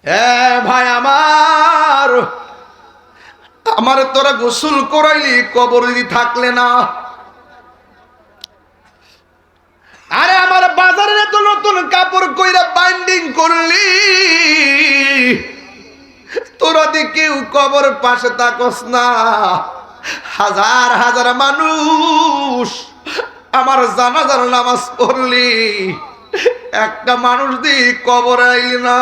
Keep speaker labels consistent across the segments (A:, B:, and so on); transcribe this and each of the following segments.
A: ভাই আমার, আমার তোরা গোসল করাইলি কবর যদি থাকলে না। আরে আমার বাজারে তো নতুন কাপড় কইরা বাইন্ডিং করলি, তোরা দি কেউ কবর পাশে থাকস না। হাজার হাজার মানুষ আমার জানাজার নামাজ পড়লি, একটা মানুষ দি কবর আইলি না।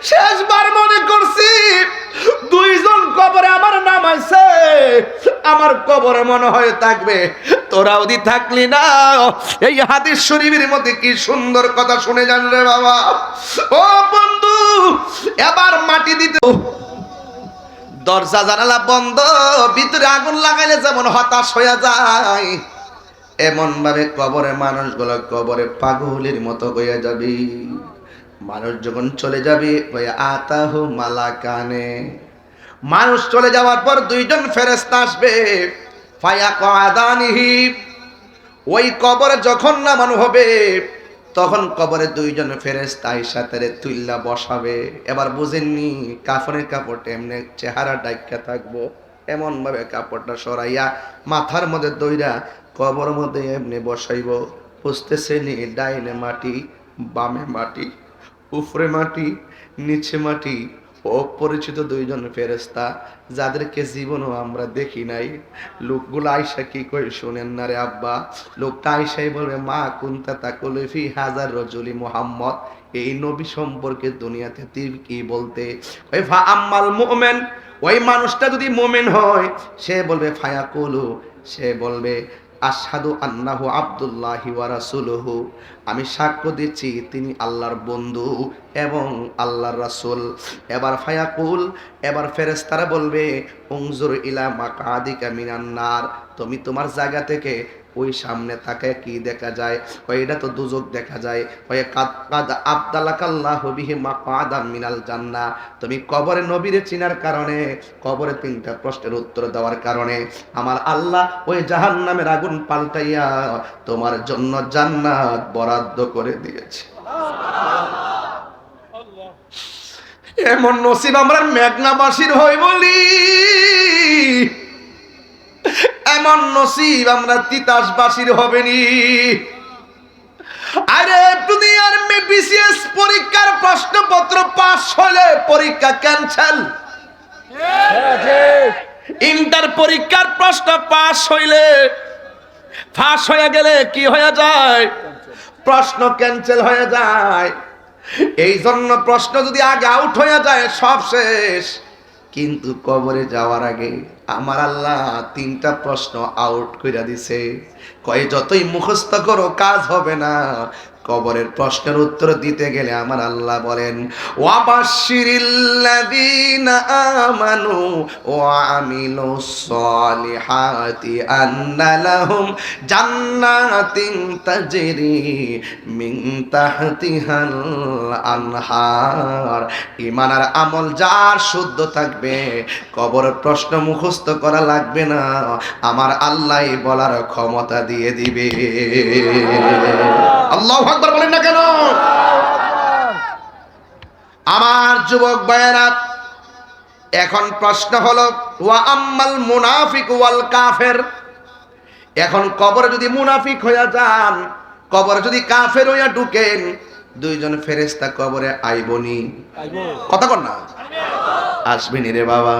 A: শেষবার মনে করছি দুইজন কবরে আমার নাম আছে, আমার কবরে মনে হয় থাকবে, তোরাও দি থাকলি না। এই হাদিস শরীফের মধ্যে কি সুন্দর কথা শুনে যান রে বাবা। ও বন্ধু, এবার মাটি দিতে দরজা জানালা বন্ধ, ভিতরে আগুন লাগাইলে যেমন হতাশ হয়ে যায়, এমন ভাবে কবরে মানুষগুলো কবরে পাগলের মতো হয়ে যাবে। মানুষ যখন চলে যাবে ওই আতাহু মালাকানে, মানুষ চলে যাওয়ার পর দুইজন ফেরেশতা আসবে। ফায়াকাদানিহি, ওই কবরে যখন নামানো হবে তখন কবরে দুইজন ফেরেশতা আইসাতে তুইল্লা বসাবে। এবার বুঝেননি, কাফনের কাপড়টা এমনি চেহারা ডাইকা থাকবো, এমন ভাবে কাপড়টা সরাইয়া মাথার মধ্যে দইরা কবর মধ্যে এমনি বসাইব। বুঝতেছে নি, ডাইনে মাটি, বামে মাটি, উপরে মাটি, নিচে মাটি, অপরিচিত দুইজন ফেরেশতা, যাদেরকে জীবনও আমরা দেখি নাই। লোকগুলো আয়সা কি কই শুনেন না রে আব্বা। লোকটা আয়সাই বলবে, মা কুনতা তাকুলু ফি হাজার রাজুলি মুহাম্মদ, এই নবী সম্পর্কে দুনিয়াতে তুই কি বলতে। ওই ফা আম্মাল মুমিন, ওই মানুষটা যদি মুমিন হয় সে বলবে ফায়াকুলু, সে বলবে আশহাদু আন্নাহু আব্দুল্লাহি ওয়া রাসূলুহু, আমি সাক্ষ্য দিচ্ছি তিনি আল্লাহর বন্ধু এবং আল্লাহর রাসূল। এবার ফায়াকুল, এবার ফেরেশতারা বলবে উনজুর ইলা মাকাদিকা মিনান নার, তুমি তোমার জায়গা থেকে ওই সামনে তাকায় কি দেখা যায়, ওই এটা তো দুজক দেখা যায়। ওই কাদ আবদালাকাল্লাহু বিহি মাকাদাম মিনাল জান্নাহ, তুমি কবরে নবীরে চিনার কারণে, কবরে তিনটা প্রশ্নের উত্তর দেওয়ার কারণে আমার আল্লাহ ওই জাহান্নামের আগুন পাল্টাইয়া তোমার জন্য জান্নাত বরাদ্দ করে দিয়েছে। এমন নসিব আমরা মেঘনাবাসীর হই বলি, এমন নসিব আমরা তিতাসবাসীর হবেনি। আরে দুনিয়ার বিসিএস পরীক্ষার প্রশ্নপত্র পাস হলে পরীক্ষা ক্যান্সেল, ইন্টার পরীক্ষার প্রশ্ন পাস হইলে, ফাঁস হয়ে গেলে কি হয়ে যায়, প্রশ্ন ক্যান্সেল হয়ে যায়। এই জন্য প্রশ্ন যদি আগে আউট হয়ে যায় সব শেষ। কিন্তু কবরে যাওয়ার আগে আমার আল্লাহ তিনটা প্রশ্ন আউট কইরা দিছে। কয় যতই মুখস্থ করো কাজ হবে না, কবরের প্রশ্নের উত্তর দিতে গেলে আমার আল্লাহ বলেন ওয়াবাশশিরিল্লাযীনা আমানু ওয়া আমিলুস সলিহাতি আন্না লাহুম জান্নাতিন তাজরি মিন তাহতিহাল আনহার। ঈমান আর আমল যার শুদ্ধ থাকবে কবরের প্রশ্ন মুখস্থ করা লাগবে না, আমার আল্লাহই বলার ক্ষমতা দিয়ে দিবে। আল্লাহু আকবার বলেন না কেন? আমার যুবক ভাইয়েরা, এখন প্রশ্ন হলো ওয়া আম্মাল মুনাফিক ওয়াল কাফের। এখন কবরে যদি মুনাফিক হইয়া যান, কবরে যদি কাফের হইয়া ঢুকেন, দুইজন ফেরেশতা কবরে আইবনি, কথা কর না, আসবেনি রে বাবা।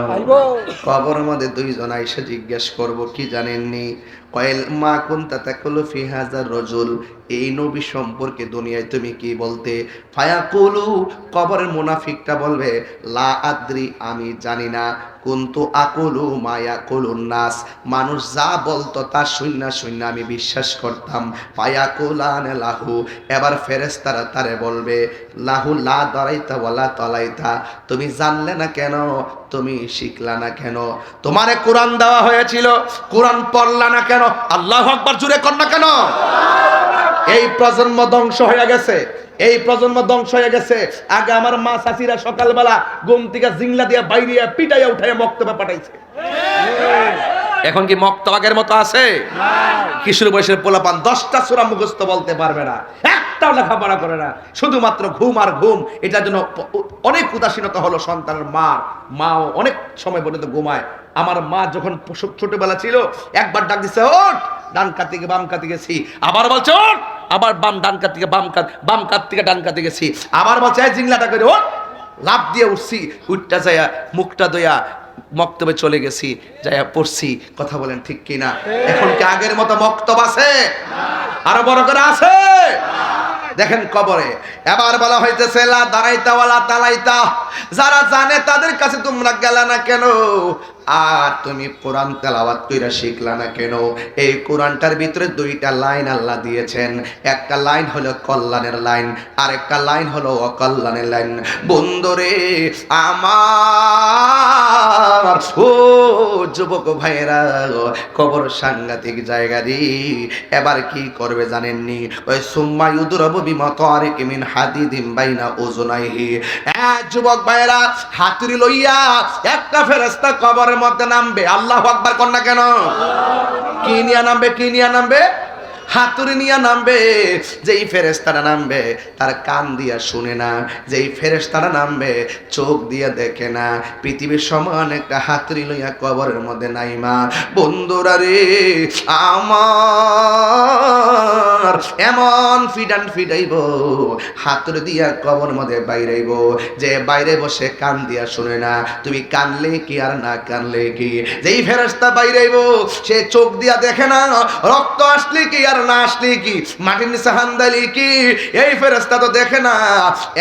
A: কবরের মধ্যে দুইজন আইসা জিজ্ঞেস করব কি জানেননি, কয়েল মা কুনতা তাকুলু ফি হাযার রাজুল, এই নবী সম্পর্কে দুনিয়ায় তুমি কি বলতে। ফায়াকুলু, কবরের মুনাফিকটা বলবে লা আদ্রি, আমি জানি না। কুনতু আকুলু মা ইয়াকুলুন নাস, মানুষ যা বলতো তা শুননা শুননা আমি বিশ্বাস করতাম। ফায়াকুলান লাহু, এবার ফেরেশতারা তারে বলবে লাহু লা দারাইতা ওয়ালা তালাইতা, তুমি জানলে না কেন, তুমি শিখলা না কেন, তোমারে কোরআন দেওয়া হয়েছিল, কোরআন পড়লা না কেন, আল্লাহু আকবার জুড়ে কর না কেন। এই প্রজন্ম ধ্বংস হয়ে গেছে, এই প্রজন্ম ধ্বংস হয়ে গেছে। আগে আমার মা চাচিরা সকালবেলা ঘুম থেকে জিংলা দিয়া বাইরিয়া পিটাইয়া উঠাইয়া মক্তবে পাঠাইছে। এখন কি মক্তব আগের মতো আছে? কিশোর বয়সের পোলাপান 10টা সূরা মুখস্থ বলতে পারবে না, একটাও লেখাপড়া করে না, শুধুমাত্র ঘুম আর ঘুম, এটার জন্য অনেক উদাসীনতা হলো সন্তানের মাও অনেক সময় পর্যন্ত ঘুমায়। আমার মা যখন ছোটবেলা ছিল একবার ডাক দিছে, ওঠ, ডান কাত থেকে বাম কাতে গেছি, আবার বলছে ওঠ, আবার ডান কাত থেকে বাম কাত থেকে ডান কাতে গেছি, আবার বলছে এই জিংলাটা করে ওঠ, লাফ দিয়ে উঠছি, উঠটা যাইয়া মুখটা দইয়া মক্তবে চলে গেছি, যাইয়া পড়ছি। কথা বলেন ঠিক কিনা? এখন কি আগের মতো মক্তব আছে? আরো বড় করে আছে? দেখেন কবরে এবার বলা হইতেছে লা দাঁড়াইতা ওয়ালা তালাইতা, যারা জানে তাদের কাছে তোমরা গেলা না কেন, আর তুমি কোরআন তেলাওয়াত কইরা শিখলা না কেন? এই কোরআনটার ভিতরে দুইটা লাইন আল্লাহ দিয়েছেন, একটা লাইন হলো কল্যাণের লাইন, আর একটা লাইন হলো অকল্যাণের লাইন। বন্ধুরে আমার, ও যুবক ভাইরা, কবর সাংঘাতিক জায়গা রে। এবার কি করবে জানেননি? ওই সুম্মা ইউদরাবু বিমাতারিক মিন হাদিদিম বাইনা উযুনাইহি। যুবক ভাইরা, হাতুড়ি লইয়া একটা ফেরেশতা কবরের মধ্যে নামবে। আল্লাহু আকবার কর না কেন? কি নিয়ে নামবে? কি নিয়ে নামবে? হাতুড়ি নিয়ে নামবে। যেই ফেরেশতারা নামবে তার কান দিয়া শুনে না, যেই ফেরেশতারা নামবে চোখ দিয়া দেখে না। পৃথিবীর সমান একটা হাতুড়ি লইয়া কবরের মধ্যে নাইমা। বন্ধুরা রে আমার, এমন ফিডাইব হাতুড়ি দিয়া কবর মধ্যে বাইরাইব, যে বাইরে বসে কান দিয়া শুনে না। তুমি কানলে কি আর না কানলে কি? যেই ফেরেশতা বাইরাইব সে চোখ দিয়া দেখে না, রক্ত আসলে কি আর না আসলে কি, মাটির নিচে হান্দালি কি, এই ফেরেশতা তো দেখে না।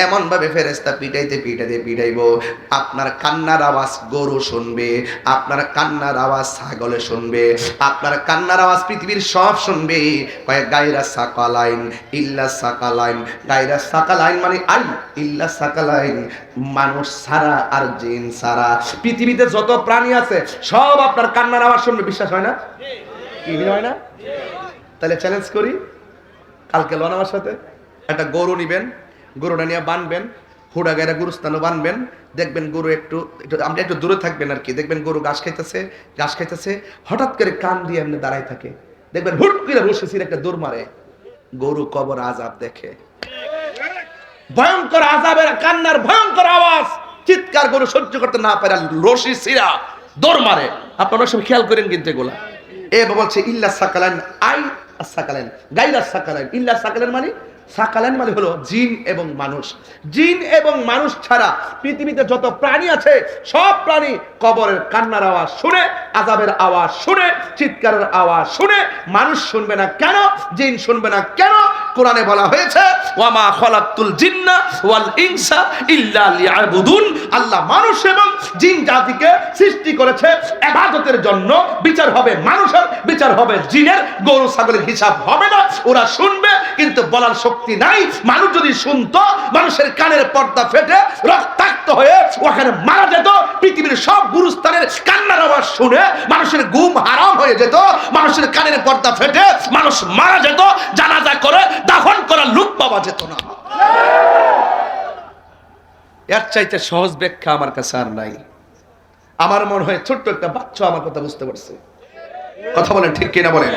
A: এমন ভাবে ফেরেশতা পিটাইব, আপনার কান্নার আওয়াজ গরু শুনবে, আপনার কান্নার আওয়াজ ছাগলে শুনবে, আপনার কান্নার আওয়াজ পৃথিবীর সব শুনবে। কয়েক গায়রা সাকালাইন ইল্লা সাকালাইন, গায়রা সাকালাইন মানে আই ইল্লা সাকালাইন, মানুষ ছাড়া আর জিন ছাড়া পৃথিবীতে যত প্রাণী আছে সব আপনার কান্নার আওয়াজ শুনবে। বিশ্বাস হয় না? কি হয় না? তাহলে চ্যালেঞ্জ করি, কালকে লন আমার সাথে একটা গরু নিবেন, গরুটা নিয়ে বানবেন, হুড়া গায়রা গুরুস্থানও বানবেন, দেখবেন গরু একটু আপনি একটু দূরে থাকবেন আর কি, দেখবেন গরু ঘাস খাইতেছে, হঠাৎ করে কান দিয়ে এমনি দাঁড়ায় থাকে, দেখবেন হুট করে রশির একটা দৌড় মারে। গরু কবর আযাব দেখে, ভয়ঙ্কর আযাবের কান্নার ভয়ঙ্কর আওয়াজ, চিৎকার গরু সহ্য করতে না পারে, রশি ছিঁড়া দৌড় মারে। আপনারা সব খেয়াল করেন কিন্তু এগুলা। এবার বলছে ইল্লা সাকালাইন, আই সাকালাইন গায়রা সাকালাইন, ইল্লা সাকালাইন মানে, সাকালাইন মানে হলো জিন এবং মানুষ। জিন এবং মানুষ ছাড়া পৃথিবীতে যত প্রাণী আছে সব প্রাণী কবরের কান্নার আওয়াজ শুনে, আযাবের আওয়াজ শুনে, চিৎকারের আওয়াজ শুনে। মানুষ শুনবে না কেন? জিন শুনবে না কেন? কোরআনে বলা হয়েছে ওয়ামা খালাকতুল জিন্না ওয়াল ইনসা ইল্লা লিয়াবুদুন। আল্লাহ মানুষ এবং জিন জাতিকে সৃষ্টি করেছে ইবাদতের জন্য। বিচার হবে মানুষের, বিচার হবে জিনের। গরু ছাগলের হিসাব হবে না। ওরা শুনবে কিন্তু বলার শক্তি নাই। মানুষ যদি শুনতো, মানুষের কানের পর্দা ফেটে রক্তাক্ত হয়ে ওখানে মারা যেত। পৃথিবীর সব গুরুস্থানের কান্নার আওয়াজ শুনে মানুষের ঘুম হারাম হয়ে যেত, মানুষের কানের পর্দা ফেটে মানুষ মারা যেত, জানাজা করে দাফন করার লোক পাওয়া যেত না। এর চাইতে সহজ ব্যাখ্যা আমার কাছে আর নাই। আমার মনে হয় ছোট্ট একটা বাচ্চা আমার কথা বুঝতে পারছে। কথা বলেন ঠিক কিনা? বলেন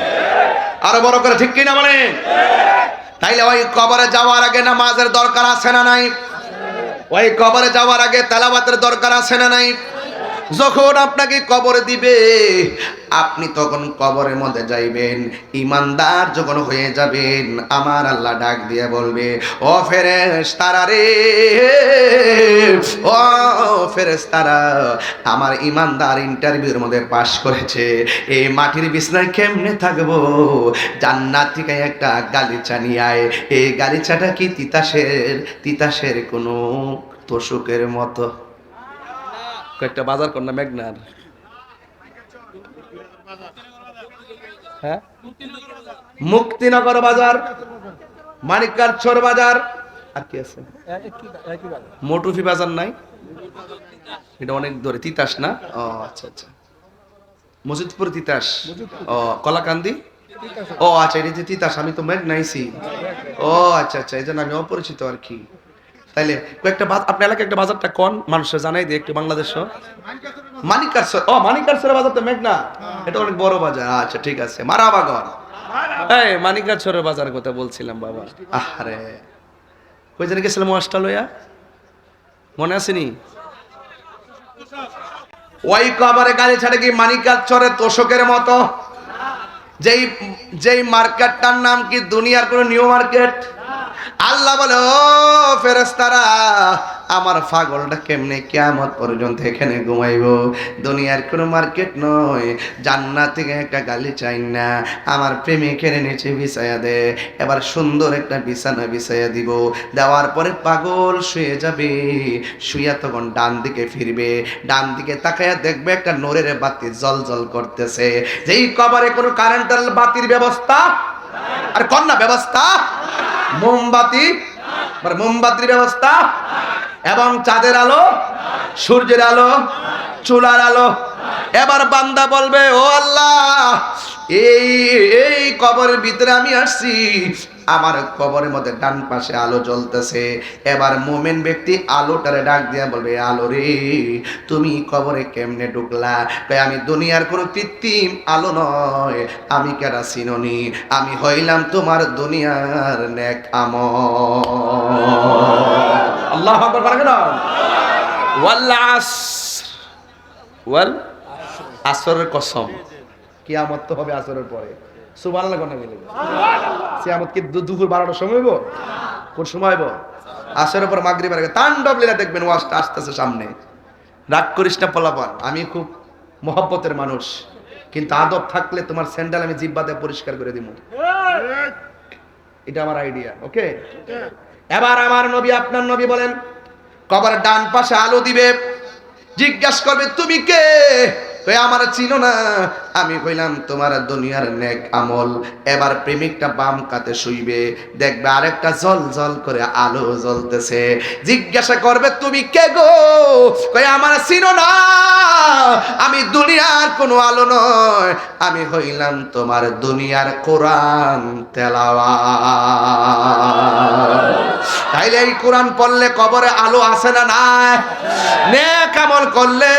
A: আরো বড় করে ঠিক কিনা বলেন। তাইলে ওই কবরে যাওয়ার আগে নামাজের দরকার আছে না নাই? ওই কবরে যাওয়ার আগে তেলাওয়াতের দরকার আছে না নাই? যখন আপনাকে কবরে দিবে, আপনি তখন কবরের মধ্যে যাইবেন, ইমানদার যখন হয়ে যাবেন, আমার আল্লাহ ডাক দিয়ে বলবে, ও ফেরেশতারা রে, ও ফেরেশতারা, আমার ইমানদার ইন্টারভিউর মধ্যে পাশ করেছে, এই মাটির বিছানায় কেমনে থাকবো? জান্নাত থেকে একটা গালিচা নিয়ে আয়। এই গালিচাটা কি তিতাসের কোনো তোষকের মতো? কয়েকটা বাজার কর না মেঘনার, হ্যাঁ, মুক্তিনগর বাজার, মানিকগাছড় বাজার, আর কি আছে? মটুফি বাজার নাই? এটা অনেক দূরে। তিতাস না? ও আচ্ছা আচ্ছা, মজিদপুর তিতাস। ও কলাকান্দি, ও আচ্ছা, এটা তিতাস। আমি তো মেঘনাইছি। ও আচ্ছা আচ্ছা, এই জন্য আমি অপরিচিত আর কি। তাইলে কয়েকটা আপনি এলাকায় একটা বাজারটা কোন মানুষের জানাই দিয়ে একটু বাংলাদেশ। মানিকগাছড়, ও মানিকগাছড় বাজার তো মেঘনা, এটা অনেক বড় বাজার। আচ্ছা ঠিক আছে, মারাবাগর। এই মানিকগাছড়ের বাজার কথা বলছিলাম বাবা। আরে কই জানি গেছিলাম অস্ট্রেলিয়া, মনে আসেনি? ওই কবরে গালি ছাড়ে কি মানিকার চরে তোষকের মতো? যেই যেই মার্কেটটার নাম কি দুনিয়ার কোন নিউ মার্কেট? আল্লাহ বলে, ও ফেরেশতারা, আমার পাগলটা কেমনে কিয়ামত পর্যন্ত এখানে ঘুমাইবো? দুনিয়ার কোনো মার্কেট নয়, জান্নাত থেকে একটা গালি চাই না, আমার প্রেমিকের নিচে বিছায়া দে। এবার সুন্দর একটা বিছানা বিছায়া দিব, দেওয়ার পরে পাগল শুয়ে যাবে। শুয়া তখন ডান দিকে ফিরবে, ডান দিকে তাকায়া দেখবে একটা নূরের বাতি জ্বলজ্বল করতেছে। যেই কবরে কোনো কারেন্টের বাতির ব্যবস্থা আর কন্যা ব্যবস্থা, মোমবাতি আর মোমবাতির ব্যবস্থা এবং চাঁদের আলো, সূর্যের আলো, চুলার আলো। এবার বান্দা বলবে, ও আল্লাহ, এই এই কবরের ভিতরে আমি আসছি, আমার কবরের মধ্যে ডান পাশে আলো জ্বলতেছে। এবার মুমিন ব্যক্তি আলোটারে ডাক দিয়া বলবে, আলো রে, তুমি কবরে কেমনে ঢুকলা? তাই আমি দুনিয়ার কোনো কৃত্রিম আলো নয়, আমি কেডা চিননি, আমি হইলাম তোমার দুনিয়ার নেক আমল। আল্লাহু আকবার বলেন না? ওয়াল আসর, ওয়াল আসরের কসম, কিয়ামত তো হবে আসরের পরে। সুবহানাল্লাহ কোন বলে? কিয়ামত কি দুপুর 12টার সময় হইব? কোন সময় হইব? আসরের পর মাগরিবের আগে তাণ্ডব লীলা দেখবেন, ওয়াজটা আসতেছে সামনে। রাগ করিস না পোলাপান, আমি খুব মহব্বতের মানুষ, কিন্তু আদব থাকলে তোমার স্যান্ডেল আমি জিহ্বাতে পরিষ্কার করে দিব। এটা আমার আইডিয়া, ওকে? এবার আমার নবী, আপনার নবী বলেন, কবরের ডান পাশে আলো দিবে, জিজ্ঞাসা করবে, তুমি কে? কই আমার চিনো না, আমি কইলাম তোমার দুনিয়ার নেক আমল। এবার প্রেমিকটা বাম কাতে শুইবে, দেখবে আরেকটা জল জল করে আলো জ্বলতেছে। জিজ্ঞাসা করবে, তুমি কে গো? কই আমার চিনো না, আমি দুনিয়ার কোনো আলো নয়, আমি হইলাম তোমার দুনিয়ার কোরআন তেলাওয়াত। তাইলে এই কোরআন পড়লে কবরে আলো আসে না? নাই? নেক আমল করলে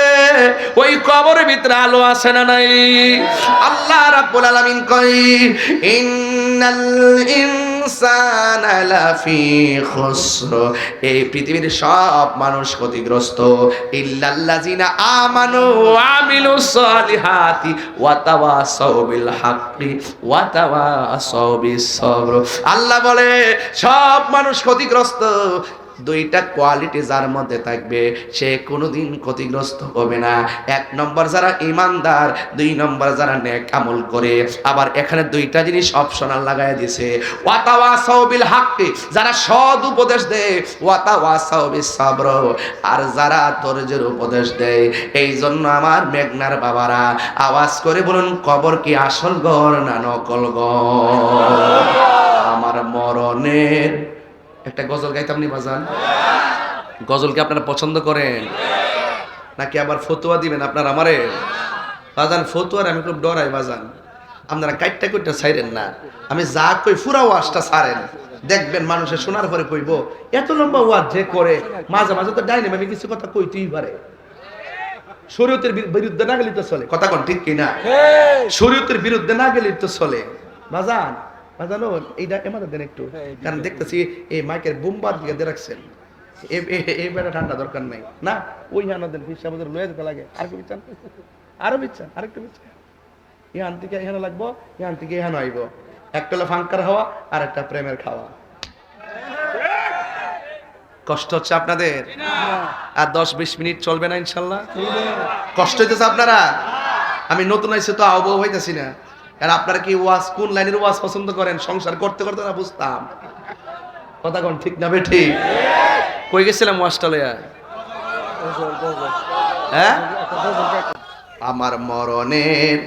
A: ওই কবরের ভিতরে আলো আসে না? নাই? আল্লাহ রাব্বুল আলামিন কই, ইন্নাল ইনসানা লাফি খুসর, এই পৃথিবীর সব মানুষ ক্ষতিগ্রস্ত, ইল্লাল্লাযিনা আমানু ওয়া আমিলুস সালিহাতি ওয়া তাওয়াসাউ বিল হাক্কি ওয়া তাওয়াসাউ বিস সবর। আল্লাহ বলে সব মানুষ ক্ষতিগ্রস্ত, দুইটা কোয়ালিটি যার মধ্যে থাকবে সে কোনোদিন ক্ষতিগ্রস্ত হবে না। এক নম্বর যারা ইমানদার, দুই নম্বর যারা নেক আমল করে। আবার এখানে দুইটা জিনিস অপশনাল লাগায় দিয়েছে, ওয়াতাওয়াসাউ বিল হাক্কি, যারা সৎ উপদেশ দেয়, ওয়াতাওয়াসাউ বিস সাবর, আর যারা ধৈর্যের উপদেশ দেয়। এই জন্য আমার মেঘনার বাবারা আওয়াজ করে বলুন, কবর কি আসল ঘর না নকল ঘর? আমার মরণের একটা গজল গাইতাম নি বাজান? গজল কি আপনারা পছন্দ করেন নাকি আবার ফতুয়া দিবেন আপনারা আমারে? বাজান ফতুয়ার আমি খুব ডরাই বাজান, আপনারা কাইটটা কইটা ছাইরেন না, আমি যা কই পুরা ওয়াজটা ছাড়েন, দেখবেন মানুষে শোনার পরে কইব, এত লম্বা ওয়াজ যে করে মাঝে মাঝে তো ডাইনে আমি কিছু কথা কইতেই পারে। শরীয়তের বিরুদ্ধে না গেলে তো চলে, কথা কোন ঠিক কিনা? শরীয়তের বিরুদ্ধে না গেলে তো চলে বাজান। বাজানো এইটা এমাদের দেন একটু, কারণ দেখতেছি এই মাইকের বোমবার দিকে দিয়ে রাখছেন, এই বেটা ঠান্ডা দরকার নাই না, ওই হানাদের হিসাব লয়ে যেতে লাগে। আর কি বিচ্ছান, আরো বিচ্ছান, আরেকটু বিচ্ছান, ইহান থেকে এখানে লাগবো, ইহান থেকে এখানে আইব, একটা হলো ফাঙ্কার হাওয়া আর একটা প্রেমের খাওয়া। কষ্ট হচ্ছে আপনাদের? আর 10-20 মিনিট চলবে না ইনশাল্লাহ? কষ্ট হইতেছে আপনারা? আমি নতুন আইসে তো আবহাওয়া হইতেছি না। আর আপনারা কি ওয়াজ কোন লাইনের ওয়াজ পছন্দ করেন? সংসার করতে করতে না বুঝতাম, কথা কোন ঠিক না বেঠি? কই গেছিলাম ওয়াজটা লইয়া? হ্যাঁ, আমার মরণের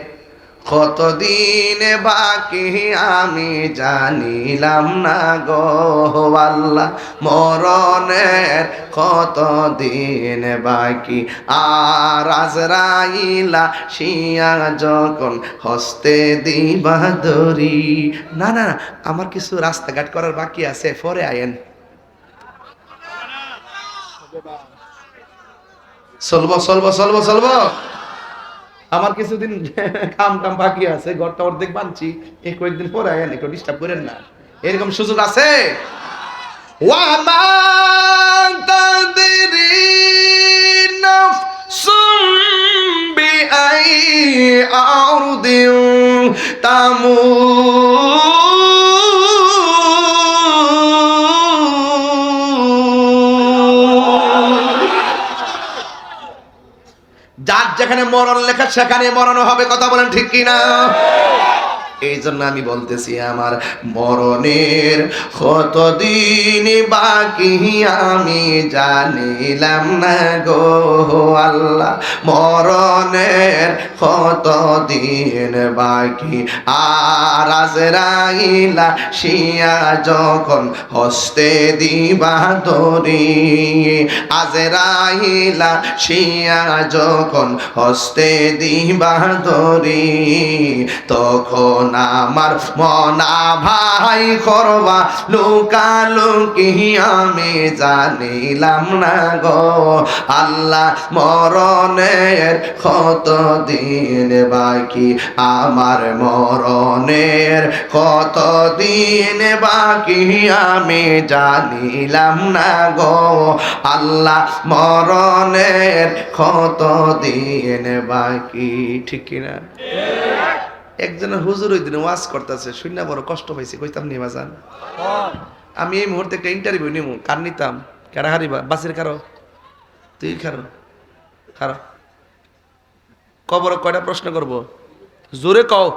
A: কতদিন বাকি আমি জানিলাম না গো আল্লাহ, মরণের কতদিন বাকি, আর আজরাইলা শিয়া যখন হস্তে দিবা দরি। না না, আমার কিছু রাস্তাঘাট করার বাকি আছে, পরে আয়েন। চলবো চলবো চলবো চলবো, আমার কিছুদিন কাম টাম বাকি আছে, ঘরটা অর্ধেক বানছি, এই কয়েকদিন পরে আয়েন, একটু ডিস্টার্ব করেন না, এরকম সুযোগ আছে। ওয়া মা তাদরি দিন তামু যার যেখানে মরণ লেখা সেখানে মরণ হবে। কথা বলেন ঠিক কিনা? এই জন্য আমি বলতেছি আমার মরণের কতদিন বাকি আমি জানিলাম না গো আল্লাহ, মরণের কতদিন বাকি। আর আজরাইলা শিয়া যখন হস্তে দিবা ধরি, আজরাইলা শিয়া যখন হস্তে দিবা ধরি, তখন আমার মনা ভাই করবা লুকালুকি আমি জানিলাম না গো আল্লাহ, মরণের কতদিন বাকি, আমার মরণের কতদিন বাকি আমি জানিলাম না গো আল্লাহ, মরণের কতদিন বাকি। ঠিক কিনা? একজনের হুজুর ওই দিনে ওয়াজ করতেছে, শুনে বড় কষ্ট পাইছি। কইতাম নিবা যান, আমি এই মুহূর্তে একটা ইন্টারভিউ নিব, কার নিতাম? কারা হারিবা? বাসের কারো? তুই খারো খারো। কবর কয়টা প্রশ্ন করব? জোরে কও,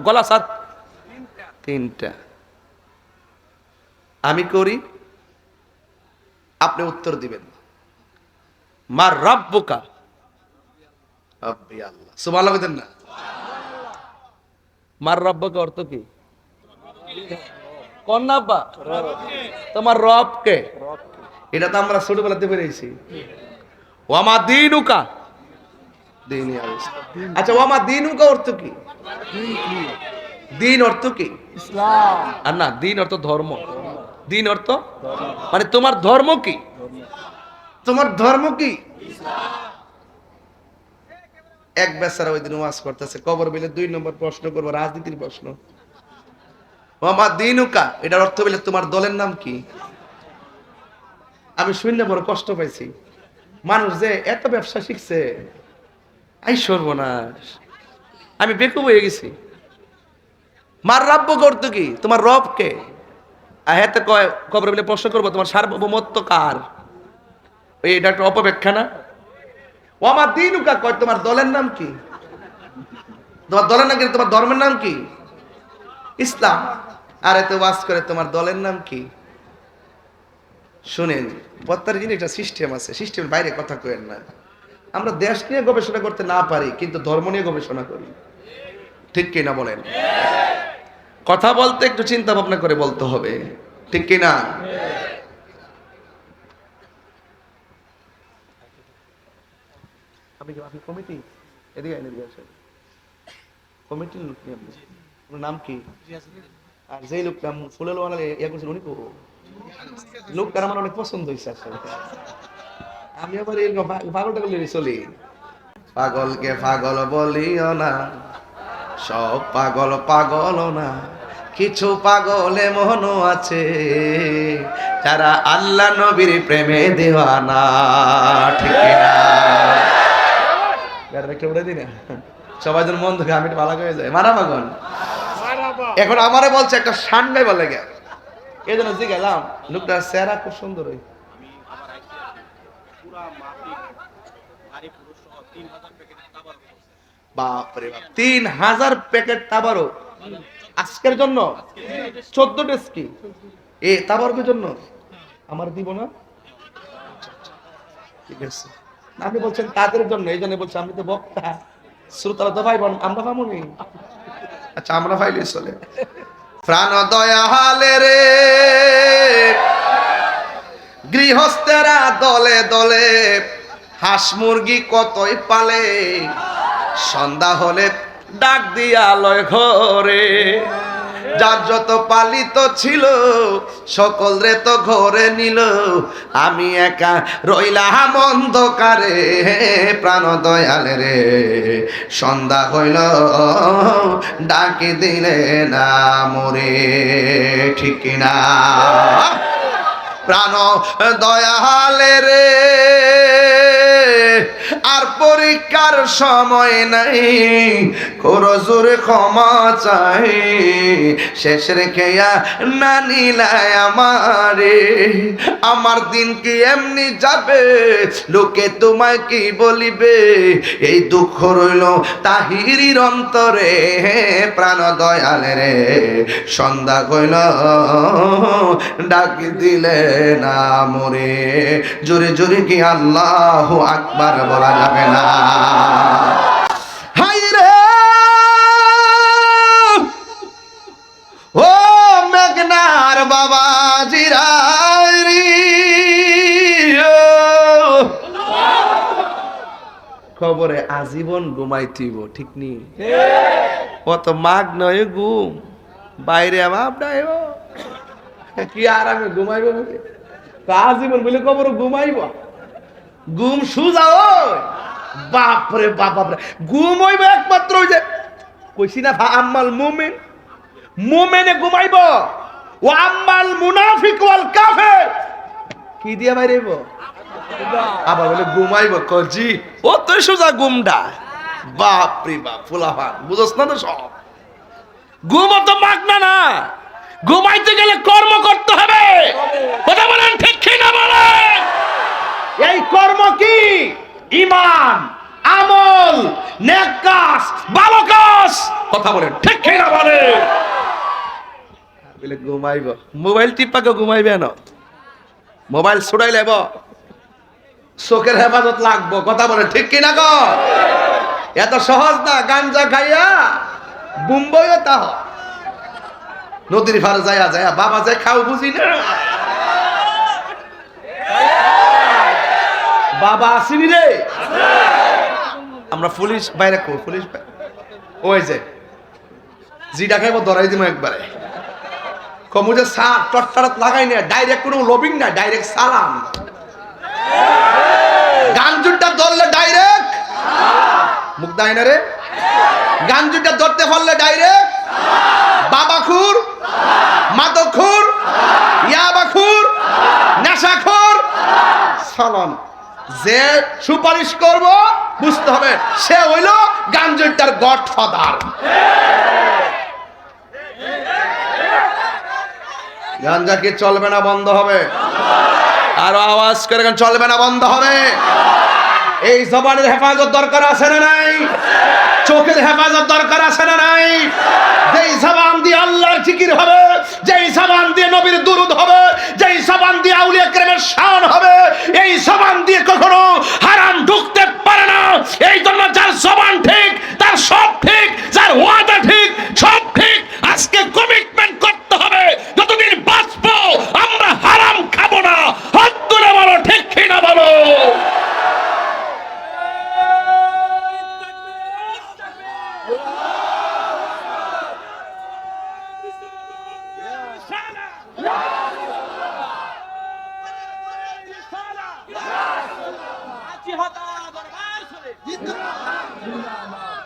A: গলা সাত। তিনটা। আমি করি, আপনি উত্তর দিবেন। মার রাব্বুকা, রাব্বি আল্লাহ। সুবহানাল্লাহ বলেন না? মার রব্বকে অর্থ কি? কন্যাব্বা, তোমার রব কে? এটা তো আমরা ছোটবেলাতে পেরেছি। ওয়ামা দিনুকা, দিনই অবস্থা। আচ্ছা, ওয়ামা দিনুকা অর্থ কি? দিন অর্থ কি? ইসলাম। আর না, দিন অর্থ ধর্ম। দিন অর্থ মানে তোমার ধর্ম কি? তোমার ধর্ম কি? এক বেচারা ওই দিন ওয়াজ করতেছে, কবর বিলে 2 নম্বর প্রশ্ন করবো, রাজনীতির প্রশ্ন। ওয়ামা দিনুকা, এটার অর্থ বলে তোমার দলের নাম কি? আমি শুনলে বড় কষ্ট পাইছি। মানুষ যে এত ব্যবসা শিখছে, আই সর্বনাশ, আমি বেকুব হয়ে গেছি। মার রাব্বুকা অর্থ কি? তোমার রব কে? আয়াতে কয় কবর বিলে প্রশ্ন করবো তোমার সার্বভৌমত্ব কার? এটা একটা অপব্যাখ্যা না? ওয়ামা দিনুকা কয় তোমার দলের নাম কি? তোমার দলের নাম কি? তোমার ধর্মের নাম কি? ইসলাম। আর এতে ওয়াজ করে তোমার দলের নাম কি? শুনেন, প্রত্যেক জিনিস একটা সিস্টেম আছে, সিস্টেমের বাইরে কথা কইেন না। আমরা দেশ নিয়ে গবেষণা করতে না পারি, কিন্তু ধর্ম নিয়ে গবেষণা করি। ঠিক কিনা বলেন? কথা বলতে একটু চিন্তা ভাবনা করে বলতে হবে। ঠিক কিনা? আপনি কমিটি এদিকে কমিটির লোক নিয়ে আপনার নাম কি? আর যেই লোকটা ফুলের ইয়া করছেন উনি লোকটার আমার অনেক পছন্দ হয়েছে আসলে। আমি আবার এরকম পাগলটা করলে চলি। পাগলকে পাগল বলিও না, সব পাগল পাগল না, কিছু পাগল এমনও আছে যারা আল্লাহ নবীর প্রেমে দিওয়ানা। ঠিক না? সবাই যেন মন থেকে আমি ভালো হয়ে যায়। মারা পাগল এখন আমারে বলছে একটা শান গাই বলে গে, এই জন্য জিজ্ঞাসলাম। লোকটার চেহারা খুব সুন্দর। বাপরে বাপ, 3000 প্যাকেট তাবারক আজকের জন্য। 14 ডেজ কি এ তাবারকের জন্য আমার দিব না? ঠিক আছে, আপনি বলছেন তাদের জন্য, এই জন্য বলছে আমি তো বক্তা, শ্রোতারা তো ভাইব, আমরা পাবো নি। আচ্ছা, আমরা ভাইলে চলে। প্রাণ দয়ালে রে গৃহস্থেরা দলে দলে হাঁস মুরগি কতই পালে, সন্ধ্যা হলে ডাক দিয়া লয় ঘরে, যার যত পালিত ছিল সকল রে তো ঘরে নিল, আমি একা রইলাম অন্ধকারে। প্রাণ দয়ালে রে সন্ধ্যা হইল ডাকি দিলে না মোরে। ঠিক কিনা? প্রাণ দয়ালে রে আর পরীক্ষা আর সময় নাই, করো জোরে ক্ষমা চাই, শেষ রেখেয়া না নিলায় আমারে, আমার দিন কি এমনি যাবে, লোকে তোমায় কি বলিবে, এই দুঃখ রইল তাহিরির অন্তরে, প্রাণ দয়াল রে সন্ধ্যা কইল ডাক দিলে না মরে, জোরে জোরে কি আল্লাহু আকবার বলা যাবে না? হাই রে ও মেঘনার বাবা জিরাইরি, খবরে আজীবন ঘুমাইতিব, ঠিক নি? অত মাগ নয় ঘুম, বাইরে আমার কি আরামে ঘুমাইব, আজীবন বলে খবর ঘুমাইব, ঘুম সুজাও বাপরে বাপ, বাপরে ঘুম হইব একমাত্র ওই যে কইছি না আম্মাল মুমিন, মুমিনে ঘুমাইব, ও আম্মাল মুনাফিক ওয়াল কাফির কি দিয়া বাইরেব, আবার বলে ঘুমাইব, কজি ও তো সোজা ঘুমডা, বাপ রে বাপ ফুলাফান বুঝছ না তো সব, ঘুম তো মাগনা না, ঘুমাইতে গেলে কর্ম করতে হবে, কথা বলেন ঠিক কি না বলেন? এই কর্ম কি? ঈমান, আমল, নেক কাজ, ভালো কাজ, কথা বলেন ঠিক কি না বলেন? বলে ঘুমাইব, মোবাইল টিপাকে ঘুমাইবে না, মোবাইল ছুড়াই লেব, চোখের হেফাজত লাগবো, কথা বলেন ঠিক কি না গো? এত সহজ না, গাঞ্জা খাইয়া বুম্বইও তা নদীর ফারে যায় যায় বাবা যায় খাও বুঝি না, বাবা আসিনি রে, আমরা পুলিশ বাইরে কো, পুলিশ ওই যে জিডা খাইব ধরাই দিব একবারে, কমু যে সার টটটারাত লাগাই না, ডাইরেক্ট কোনো লবিং না, ডাইরেক্ট সালাম, গাঞ্জুরটা ধরলে ডাইরেক্ট মুখ দেয় না রে, গাঞ্জুরটা ধরতে পারলে ডাইরেক্ট বাবাখুর, মাদকখুর, ইয়াবাখুর, নেশাখোর, সালাম। যে সুপারিশ করব বুঝতে হবে সে হইল গাঞ্জুরটার গডফাদার। গাঞ্জা কি চলবে না বন্ধ হবে? আরো আওয়াজ করে চলবে না বন্ধ হবে? এই জবানের হেফাজত দরকার আছে না নাই? চোখের হেফাজত দরকার আছে না নাই? যেই জবান দিয়ে আল্লাহর জিকির হবে, যেই জবান দিয়ে নবীর দুরূদ হবে, যেই জবান দিয়ে আউলিয়া কেরামের শান হবে, এই জবান দিয়ে কখনো হারাম ঢুকতে পারে না। এই জন্য যার জবান ঠিক তার সব ঠিক, যার ওয়াদা ঠিক সব ঠিক। আজকে কমিটমেন্ট করতে হবে যতদিন বাঁচবো আমরা হারাম খাবো না। হাত তুলে বলো ঠিক কি না বলো?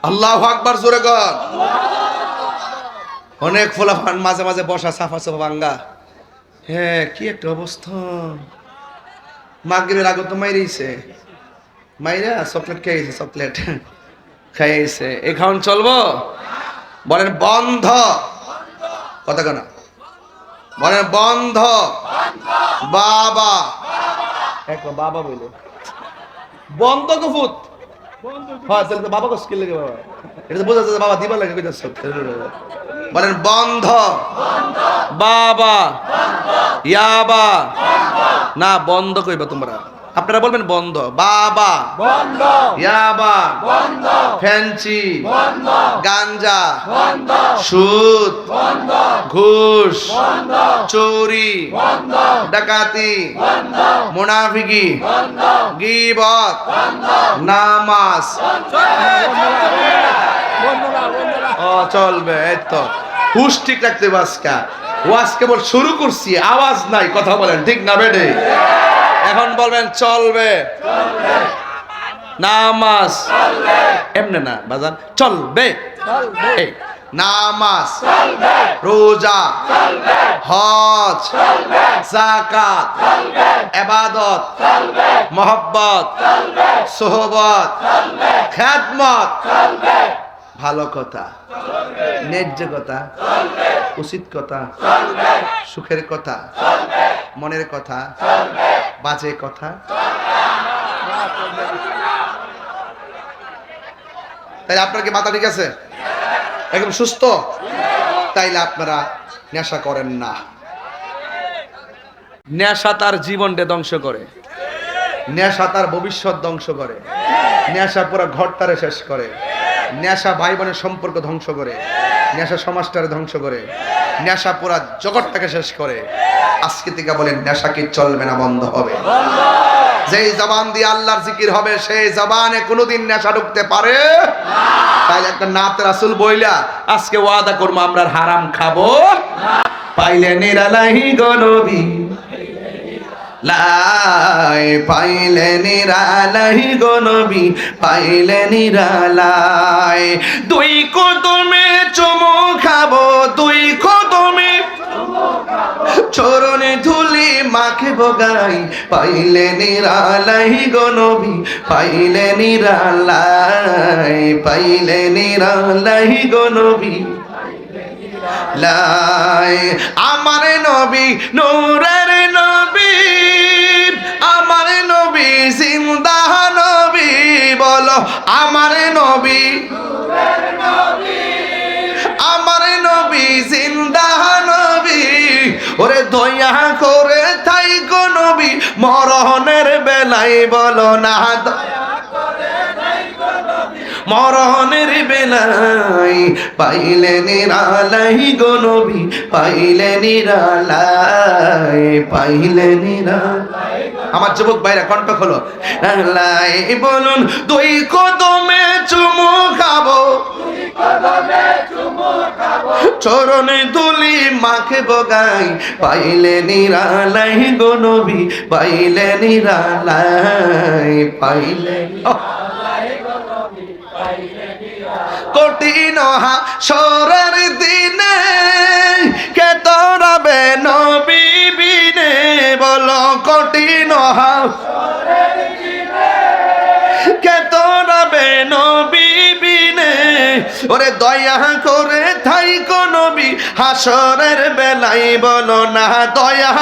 A: আল্লাহু আকবার জোরে কর। অনেক ফোলাফান মাঝে মাঝে বসা সাফা সাফা ভাঙ্গা। হ্যাঁ কি একটা অবস্থা। মাগরিবের আগে তো মাইরেছে, মাইরা চকলেট খাইছে, চকলেট খাইছে। এই খাওয়ান চলবো? বলেন বন্ধ। কথা কেন বলেন বন্ধ। বাবা একবার বাবা বলে বন্ধ কফুত। হ্যাঁ তাহলে তো বাবা কষ্ট লাগে, বাবা এটা তো বোঝা যাচ্ছে বাবা দিবার লাগে। বলেন বন্ধ। বাবা ইয়াবা না বন্ধ কইবা তোমরা, আপনারা বলবেন বন্ধ। বাবা বন্ধ, ইয়াবা বন্ধ, ফ্যান্সি বন্ধ, গাঞ্জা বন্ধ, সুদ বন্ধ, ঘুষ বন্ধ, চুরি বন্ধ, ডাকাতি বন্ধ, মুনাফিকি বন্ধ, গীবত বন্ধ, নামাজ ও চলবে। এই তো হুশ ঠিক রাখতে হবে। ওয়াজ কেবল শুরু করছি, আওয়াজ নাই। কথা বলেন ঠিক না বেডে? এখন বলবেন চলবে নামাজ, এমনি না বাজান চলবে। নামাজ, রোজা, হজ, যাকাত, ইবাদত, মহব্বত, সোহবত, খেদমত, ভালো কথা, ন্যায্য কথা, উচিত কথা, সুখের কথা, মনের কথা, বাজে কথা। তাই আপনার কি মাথা ঠিক আছে? একদম সুস্থ? তাইলে আপনারা নেশা করেন না। নেশা তার জীবনটা ধ্বংস করে, নেশা তার ভবিষ্যৎ ধ্বংস করে, নেশা পুরো ঘরটারে শেষ করে, নেশা ভাই বোনের সম্পর্ক ধ্বংস করে, নেশা সমাজটারে ধ্বংস করে, নেশা পুরা জগৎটাকে শেষ করে। আজকে থেকে বলেন নেশা কি চলবে না বন্ধ হবে? যেই জবান দিয়ে আল্লাহর জিকির হবে সেই জবানে কোনোদিন নেশা ঢুকতে পারে না। তাইলে একটা নাত রাসূল বইলা আজকে ওয়াদা করবো আমরা হারাম খাবো না। পাইলে নিরালাহি গো নবী লাই, পাইলে নিরালাই গো নবী, পাইলে নিরালাই। দুই কদমে চুমু খাবো, দুই কদমে চরণে ধুলি মাখিব গাই, পাইলে নিরালাই গো নবী, পাইলে নিরালাই, পাইলে নিরালাই গো নবী লাই। আমার নবী নূরের নবী, আমার নবী জিন্দা নবী, বলো আমার নবী, আমার নবী জিন্দা নবী। ওরে দয়া করে তাই গো নবী মরণের বেলায় বলো না, মরণের বেলায় পাইলে নিরালাই গো নবী, পাইলে নিরালাই, পাইলে নিরালাই। আমার যুবক ভাইরা কণ্ঠ খোলো, লাই বলুন দুই কদমে চুমু খাবো, চরণে দুলি মাখে বগাই, পাইলে নিরালাই গো নবী, পাইলে নিরালাই, পাইলে কঠিন হাসরের দিনে কে তোরাবে নবী বিনে, বলো কঠিন হাসরের দিনে কে তোরাবে নবী বিনে। ওরে দয়া করে থাই গো নবী হাসরের বেলায় বলো না, দয়া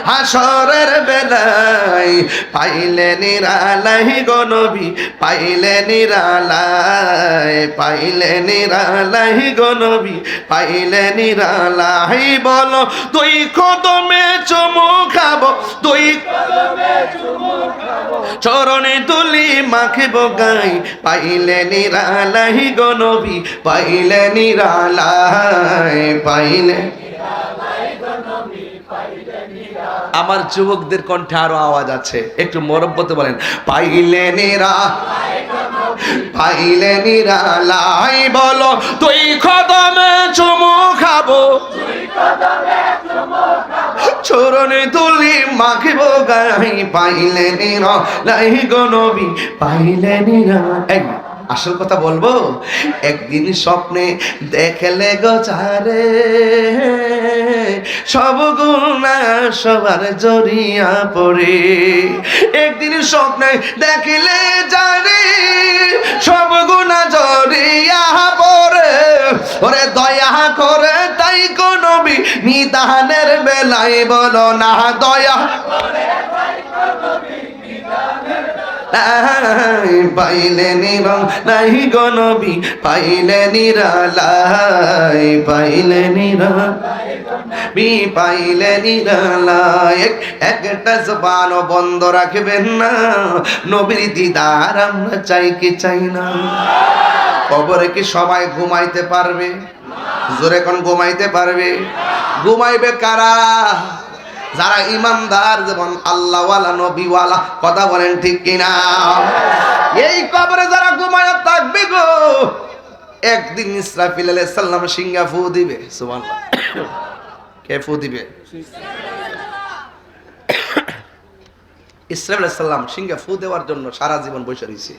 A: হাসরের বেলায় পাইলে নিরালাই গো নবী, পাইলে নিরালাই, পাইলে নিরালাই গো নবী, পাইলে নিরালাই। বলো দুই কদমে চুমু খাবো, দুই কদমে চুমু খাবো, চরণে তুলি মাখিব গাই, পাইলে নিরালাই গো নবী, পাইলে নিরালাই, পাইলে। আমার যুবকদের কণ্ঠে আরো আওয়াজ আছে, একটু মরব্বতে বলেন পাইলে নিরা, পাইলে নিরালাই। বলো তুই কদমে চুমু খাবো, চরণে তুলি মাখিব গাই, পাইলে নিরালাই গো নবী, পাইলে নিরালাই। আসল কথা বলবো, একদিন স্বপ্নে দেখলে গো চারে সব গুণা সবার জড়িয়া পড়ে, একদিন স্বপ্নে দেখিলে যারে সব গুণা জড়িয়া পড়ে। ওরে দয়া করে তাই গো নবী নিদানের বেলায় বলো না, দয়া করে পাইলে নিরালাই গো নবী, পাইলে নিরালাই, পাইলে নিরালাই, পাইলে নিরালাই। একটা জবান বন্ধ রাখবেন না, নবীর দিদার আমরা চাই কি চাই না? কবরে কি সবাই ঘুমাইতে পারবে? জোরে কোন ঘুমাইতে পারবে? ঘুমাইবে কারা? যারা ইমানদার, যেমন আল্লাহওয়ালা নবীওয়ালা, কথা বলেন ঠিক কিনা? এই কবরে যারা ঘুমায় থাকবে গো, একদিন ইসরাফিল আলাইহিস সালাম সিংহা ফু দিবে। সুবহানাল্লাহ। কে ফু দিবে? ইসরাফিল আলাইহিস সালাম সিংহা ফু দেওয়ার জন্য সারা জীবন বসে রয়েছে।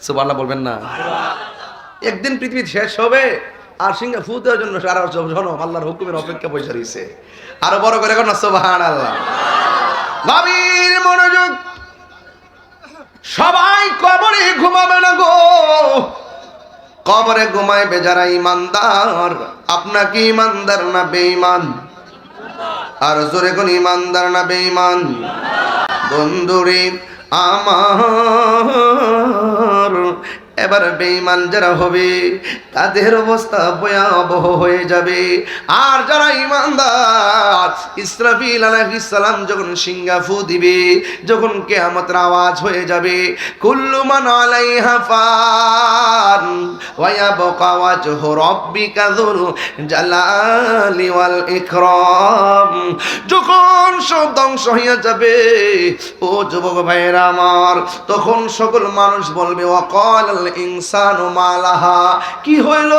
A: সুবহানাল্লাহ বলবেন না? একদিন পৃথিবী শেষ হবে, আর সিংহে ফু দেওয়ার জন্য সারা জনম আল্লাহর হুকুমের অপেক্ষা বসে রয়েছে। আরো বড় করে এখন সুবহানাল্লাহ। গভীর মনোযোগ, সবাই কবরে ঘুমাবে না গো, কবরে ঘুমাইবে যারা ইমানদার। আপনাকে ইমানদার না বেঈমান? আর জোরে কোন ইমানদার না বেঈমান? বন্ধুরে আমার, এবার বেঈমান যারা হবে তাদের অবস্থা ভয়াবহ হয়ে যাবে। আর যারা ঈমানদার, ইসরাফিল আলাইহিস সালাম যখন সিংহা ফু দিবে, যখন কিয়ামতের আওয়াজ হয়ে যাবে, কুল্লু মান আলাইহা ফান ওয়া ইয়াবকা ওয়াজহু রাব্বিকা যুল জালালি ওয়াল ইকরাম, যখন সব ধ্বংস হয়ে যাবে ও যুবক ভাইরা আমার, তখন সকল মানুষ বলবে ওয়াকাল ইনসানু মালাহা, কি হইল,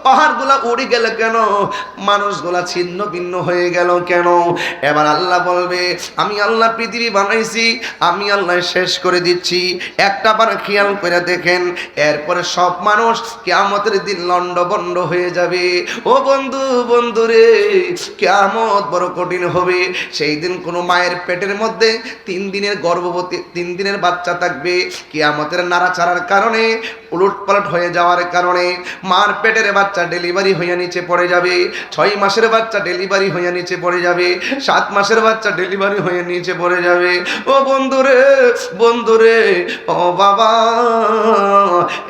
A: পাহাড়গুলা উড়ে গেল কেন, মানুষগুলা ছিন্ন ভিন্ন হয়ে গেল কেন? এবার আল্লাহ বলবে আমি আল্লাহ পৃথিবী বানাইছি, আমি আল্লাহ শেষ করে দিচ্ছি। একটা বার খেয়াল করে দেখেন, এরপরে সব মানুষ কিয়ামতের দিন লন্ডভন্ড হয়ে যাবে। ও বন্ধু, বন্ধুরে, কিয়ামত বড় কঠিন হবে। সেই দিন কোনো মায়ের পেটের মধ্যে 3 দিনের গর্ভবতী 3 দিনের বাচ্চা থাকবে। কিয়ামতের নাড়াচাড়ার কারণে, উলটপালট হয়ে যাওয়ার কারণে মার পেটের বাচ্চা ডেলিভারি হইয়া নিচে পড়ে যাবে, 6 মাসের বাচ্চা ডেলিভারি হইয়া নিচে পড়ে যাবে, 7 মাসের বাচ্চা ডেলিভারি হয়ে নিচে পড়ে যাবে। ও বন্ধুরে, বন্ধুরে, ও বাবা,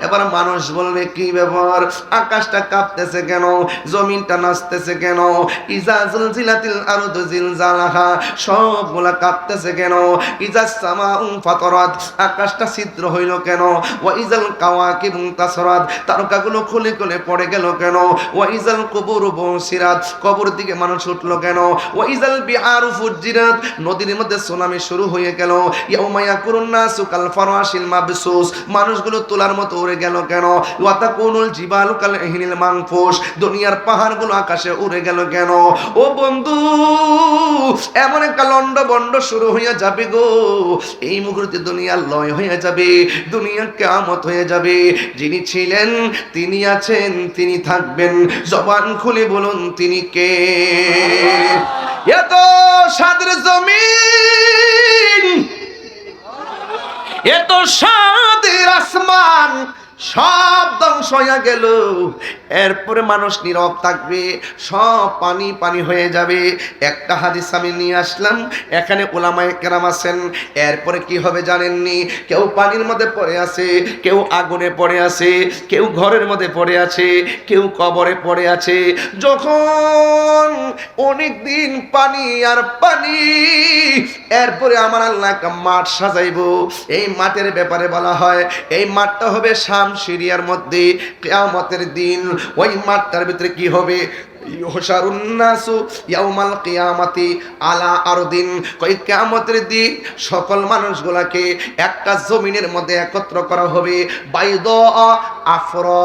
A: এবার মানুষ বলবে কি ব্যাপার, আকাশটা কাঁপতেছে কেন, জমিনটা নাচতেছে কেন, ইজা জুলজিলাতিল আরদু জিলজালাহা, সবগুলা কাঁপতেছে কেন, ইজা সামাউ ফাতারাত, আকাশটা ছিদ্র হইল কেন, ওয়া ইজাল কাওয়াকিবু তাসরাত, তারকাগুলো খুলে খুলে পড়ে গেল কেন, ওয়া ইজাল কুবুরু বুসিরাত, কবর দিকে মানুষ উঠলো কেন, ওয়া ইজাল বিআরু ফুজিরাত, নদীর মধ্যে সুনামি শুরু হয়ে গেল, ইয়াউমা ইয়াকুরুন নাসু কাল ফারাশিল মাবসুস, মানুষগুলো তোলার মতো উড়ে গেল কেন, ওয়া তাকুনুল জিবালু কাল ইহনিল মানফুস, দুনিয়ার পাহাড়গুলো আকাশে উড়ে গেল কেন? ও বন্ধু, এমন একটা লন্ডভন্ড শুরু হয়ে যাবে গো, এই মুহূর্তে দুনিয়া লয় হয়ে যাবে, দুনিয়া কিয়ামত হয়ে যাবে। যিনি ছিলেন, তিনি আছেন, তিনি থাকবেন, জবান খুলে বলুন তিনি কে? এত সাদের জমিন, এত সাদের আসমান, সব ধ্বংস হয়ে গেল, এরপরে মানুষ নীরব থাকবে, সব পানি পানি হয়ে যাবে। একটা হাদিস আমি নিয়ে আসলাম, এখানে উলামায়ে কেরাম আছেন। এরপরে কি হবে জানেননি? কেউ পানির মধ্যে পড়ে আছে, কেউ আগুনে পড়ে আছে, কেউ ঘরের মধ্যে পড়ে আছে, কেউ কবরে পড়ে আছে। যখন অনেক দিন পানি আর পানি, এরপরে আমার আল্লাহ একটা মাঠ সাজাইবো। এই মাঠের ব্যাপারে বলা হয়, এই মাঠটা হবে শাম সিরিয়ার মধ্যে কিয়ামতের দিন। ওই মাঠটার ভিতরে কি হবে? ইউহশারুন নাসু ইয়াউমাল কিয়ামাতি আলা আরদিন, কই কিয়ামতের দিন সকল মানুষগুলাকে একটা জমিনের মধ্যে একত্র করা হবে। বাইদা আফরা,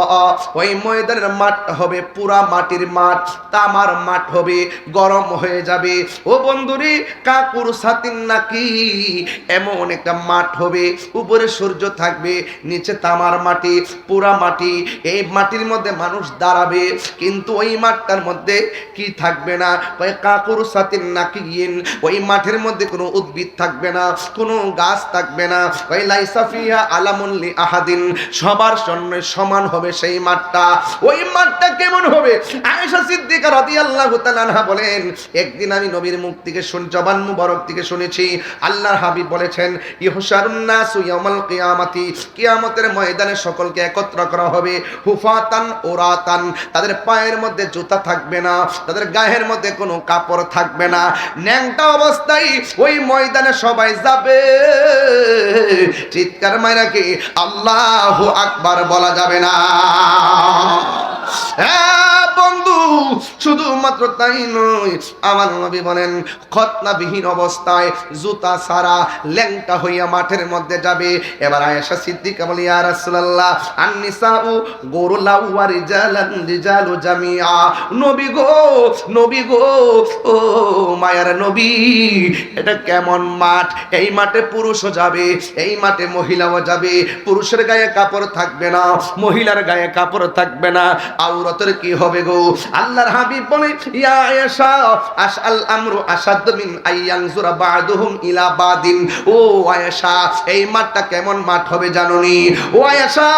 A: ওই ময়দানের মাঠ হবে পুরা মাটির মাঠ, তামার মাঠ হবে, গরম হয়ে যাবে। ও বন্ধুরে, কাকুর সাতিন নাকি, এমন একটা মাঠ হবে, উপরে সূর্য থাকবে, নিচে তামার মাটি, পুরা মাটি। এই মাটির মধ্যে মানুষ দাঁড়াবে, কিন্তু ওই মাঠটার মধ্যে কি থাকবে না? কাকুর সাতিন নাকিয়িন, ওই মাঠের মধ্যে কোনো উদ্ভিদ থাকবে না, কোনো গাছ থাকবে না। ওই লাইসা ফিহা আলামুন লি আহাদিন, সবার জন্য সমান হবে সেই মাঠটা। ওই মাঠটা কেমন হবে? আয়েশা সিদ্দিকা রাদিয়াল্লাহু তাআলা আনহা বলেন, একদিন আমি নবীর মুখ থেকে জবান মুবারক থেকে শুনেছি, আল্লাহর হাবিব বলেছেন, ইহশারুন নাসু ইয়াউমাল কিয়ামাতি, কিয়ামতের ময়দানে সকলকে একত্র করা হবে, হুফাতান ওরাতান, তাদের পায়ের মধ্যে জুতা থাকবে না, তাদের গায়ের মধ্যে কোনো কাপড় থাকবে না, ন্যাংটা অবস্থায় ওই ময়দানে সবাই যাবে। চিৎকার মাইরা কি আল্লাহু আকবার বলা যাবে না? হ্যাঁ বন্ধু, শুধুমাত্র তাই নয়, আমার নবী বলেন খতনাবিহীন অবস্থায় জুতা ছাড়া ল্যাংটা হইয়া মাঠের মধ্যে যাবে। এবার আয়েশা সিদ্দিকা বলি, ইয়া রাসূলুল্লাহ, আন-নিসাউ গুরুলাউ ওয়া রিজালান রিজালু জামিআ। নবী গো, নবী গো, ও মায়ার নবী, এটা কেমন মাঠ? এই মাঠে পুরুষও যাবে, এই মাঠে মহিলাও যাবে। পুরুষের গায়ে কাপড় থাকবে না, মহিলার গায়ে কাপড় থাকবে না, আওরাতের কি হবে গো? আল্লাহর হাবিব বলে, ইয়া আয়েশা, আশআল আমরু আশাদ্দু মিন আইয়ানজুরা বা'দুহুম ইলা বাদিন। ও আয়েশা, এই মাঠটা কেমন মাঠ হবে জানোনি? ও আয়েশা,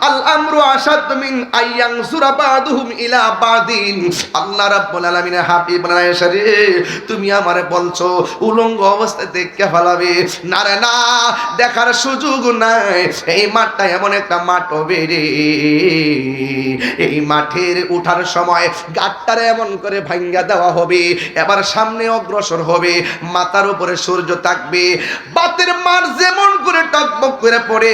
A: আল আমরু আশাদ্দু মিন আইয়ানজুরা বা'দুহুম ইলা বাদিন। আল্লাহ রাব্বুল আলামিনের হাবিব বলেন, আয়েশা রে, তুমি আমারে বলছো উলঙ্গ অবস্থায় দেখে ফেলাবে? না রে না, দেখার সুযোগ নাই। এই মাঠটা এমন একটা মাঠ হবে রে, এই মাঠের উঠার সময় গাটটারে এমন করে ভাঙ্গা দেওয়া হবে, এবার সামনে অগ্রসর হবে, মাথার উপরে সূর্য থাকবে, বাতের মার যেমন করে টকবক করে পড়ে,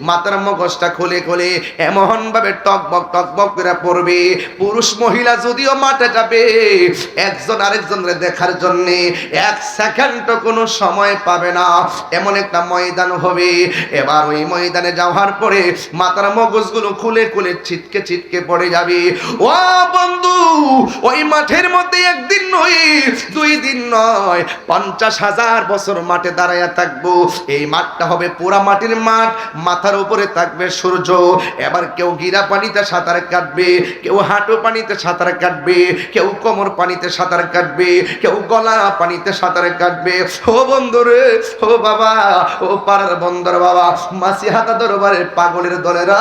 A: মাথার মগজটা খুলে খুলে এমন ভাবে টকবক টকবক করে পড়বে। পুরুষ মহিলা যদিও মাঠে যাবে, একজন আরেকজনের দেখার জন্য এক সেকেন্ড কোনো সময় পাবে না, এমন একটা ময়দান হবে। এবার ওই ময়দানে যাওয়ার পরে মাথার মগজগুলো খুলে খুলে ছিটকে ছিটকে পড়ে যাবে। ও বন্ধু, ওই মাঠের মধ্যে একদিন নয়, 2 দিন নয়, 50,000 বছর মাঠে দাঁড়ায়া থাকবো। এই মাঠটা হবে পুরা মাটির মাঠ, মাথার উপরে থাকবে সূর্য। এবার কেউ গিরা পানিতে সাঁতার কাটবে, কেউ হাঁটু পানিতে সাঁতার কাটবে, কেউ কোমর পানিতে সাঁতার কাটবে, কেউ গলা পানিতে সাঁতার কাটবে। ও বন্ধু রে, ও বাবা, ও পাড়ার বন্দর বাবা, মাসিহাতা দরবারের পাগলের দলেরা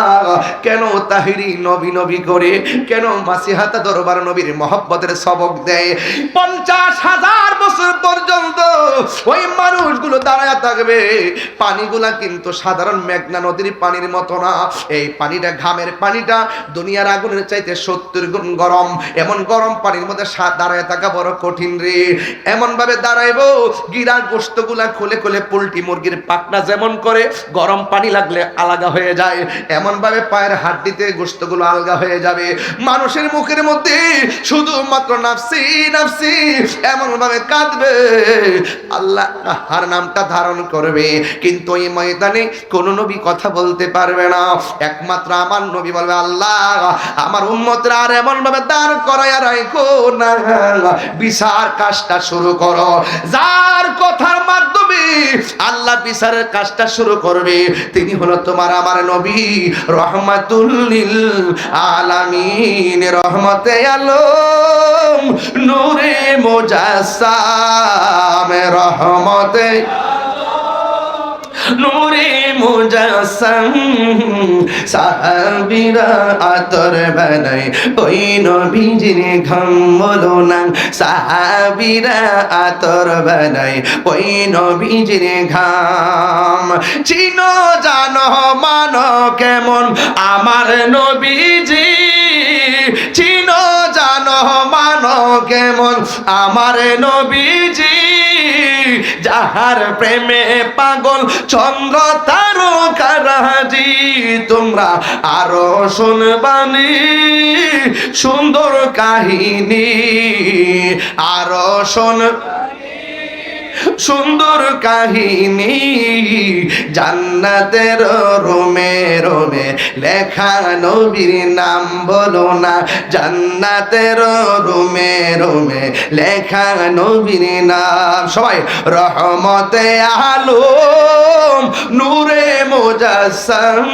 A: কেন তাহিরি নবী নবী করে, কেন মাসিহাতা দরবার নবীর মহব্বতের সবক দেয়? 50,000 বছর পর্যন্ত ওই মানুষগুলো দাঁড়ায় থাকবে। পানিগুলা কিন্তু সাধারণ মেঘনা নদীর পানির মতো না, এই পানিটা ঘামের পানিটা দুনিয়ার আগুনের চাইতে 70 গুণ গরম। এমন গরম পানির মধ্যে দাঁড়ায় থাকা বড় কঠিন রে। এমন ভাবে দাঁড়াইবো, গিরার গোশতগুলা খুলে খুলে পোল্ট্রি মুরগির পাখনা যেমন করে গরম পানি লাগলে আলাদা হয়ে যায়, এমন ভাবে পায়ের হাড্ডিতে গোশতগুলো আলগা হয়ে যাবে। মানুষের মুখের মধ্যে শুধুমাত্র নাফসি নাফসি এমন ভাবে কাঁদবে, আল্লাহ আর নামটা ধারণ করবে, কিন্তু এই ময়দানে কোন নবী কথা বলতে পারবে না। একমাত্র আমার নবী বলবে, আল্লাহ আমার উম্মতরা আর এমন ভাবে দাঁড় করায়া রাখো না, বিচার কাজটা শুরু করো। যার কথার মাধ্যমে আল্লাহ বিচারের কাজটা শুরু করবে তিনি হলো তোমার আমার নবী, রহমাতুল লিল আলামিন, রহমতে আলম, নূরে মুজাসসাম, রহমতে নূরে মুজাসসাম। সাহাবীরা আতর বানায় ওই নবীজির ঘাম বলো না, সাহাবীরা আতর বানায় ওই নবীজির ঘাম। চিনো জানো মানো কেমন আমার নবীজি, চিনো জানো মানো কেমন আমার নবীজি, যাহার প্রেমে পাগল চন্দ্র তারকারাজি। তোমরা আরো শুনবানি সুন্দর কাহিনী, আরো শোন সুন্দর কাহিনী, জান্নাতের রোমে রোমে লেখা নবীর নাম বলো না, জান্নাতের রোমে রোমে লেখা নবীর নাম। সবাই রহমতে আলম, নূরে মুজাসসাম,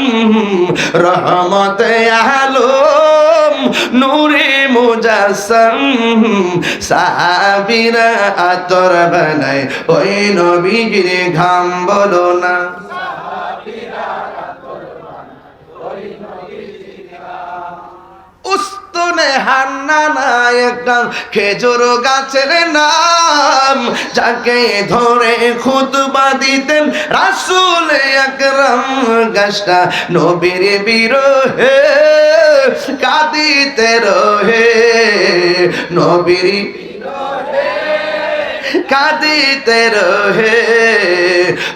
A: রহমতে আলম, নূরে মুজাসসাম। সাহাবীরা আতর বানায় ওই নবীজির ঘাম বলো না, উস্তুনে হান্নানা একটা খেজুর গাছের নাম, যাকে ধরে খুতবা দিতেন রাসূল আকরাম। গাছটা নবীর বিরহে কাঁদিতে রহে, নবীর কাঁদিতে রহে,